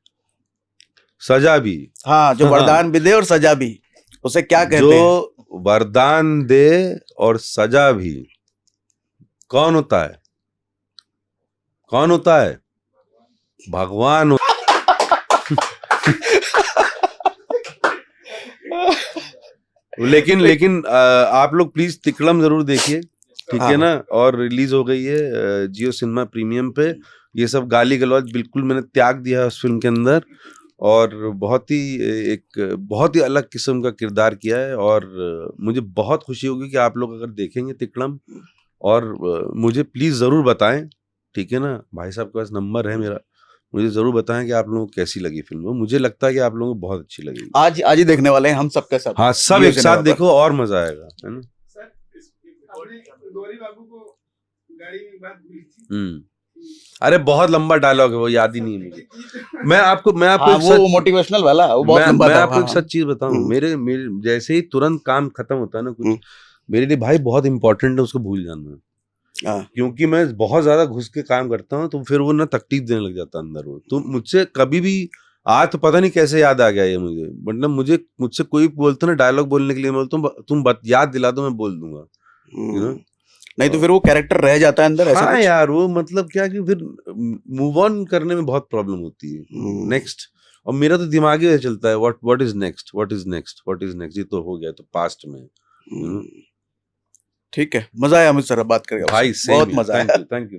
सजा भी। हाँ, जो वरदान भी दे और सजा भी, उसे क्या कहते हैं? जो वरदान दे और सजा भी कौन होता है? कौन होता है? भगवान लेकिन आप लोग प्लीज तिकड़म जरूर देखिए, ठीक है ना। और रिलीज हो गई है जियो सिनेमा प्रीमियम पे। ये सब गाली गलौज बिल्कुल मैंने त्याग दिया है उस फिल्म के अंदर, और बहुत ही अलग किस्म का किरदार किया है। और मुझे बहुत खुशी होगी कि आप लोग अगर देखेंगे तिकड़म, और मुझे प्लीज जरूर बताएं, ठीक है ना। भाई साहब के पास नंबर है मेरा, मुझे जरूर बताएं कि आप लोगों को कैसी लगी फिल्म। मुझे लगता है कि आप लोगों को बहुत अच्छी लगेगी। आज ही देखने वाले हैं हम सबके साथ। हाँ, सब एक साथ देखो और मजा आएगा, है ना। अरे बहुत लंबा डायलॉग है, वो याद ही नहीं है मुझे। मैं आपको वो मोटिवेशनल वाला, वो बहुत लंबा था। मैं आपको एक सच चीज बताऊं, मेरे जैसे ही तुरंत काम खत्म होता है ना कुछ, मेरे लिए भाई बहुत इंपॉर्टेंट है उसको भूल जाना। क्योंकि मैं बहुत ज्यादा घुस के काम करता हूँ, तो फिर वो ना तकलीफ देने लग जाता है अंदर। वो तो मुझसे कभी भी, आज तो पता नहीं कैसे याद आ गया ये मुझे, मतलब मुझसे कोई बोलता ना डायलॉग बोलने के लिए, मैं बोलता हूँ तुम याद दिला दो, मैं बोल दूंगा, यू नो। नहीं तो फिर वो कैरेक्टर रह जाता है अंदर। हाँ यार, वो मतलब क्या कि फिर मूव ऑन करने में बहुत प्रॉब्लम होती है। नेक्स्ट, और मेरा तो दिमाग ही चलता है what is next, what is next, what is next. ये तो हो गया, तो पास्ट में। ठीक है, मजा आया मुझे सर बात करके भाई, बहुत मजा आया। Thank you.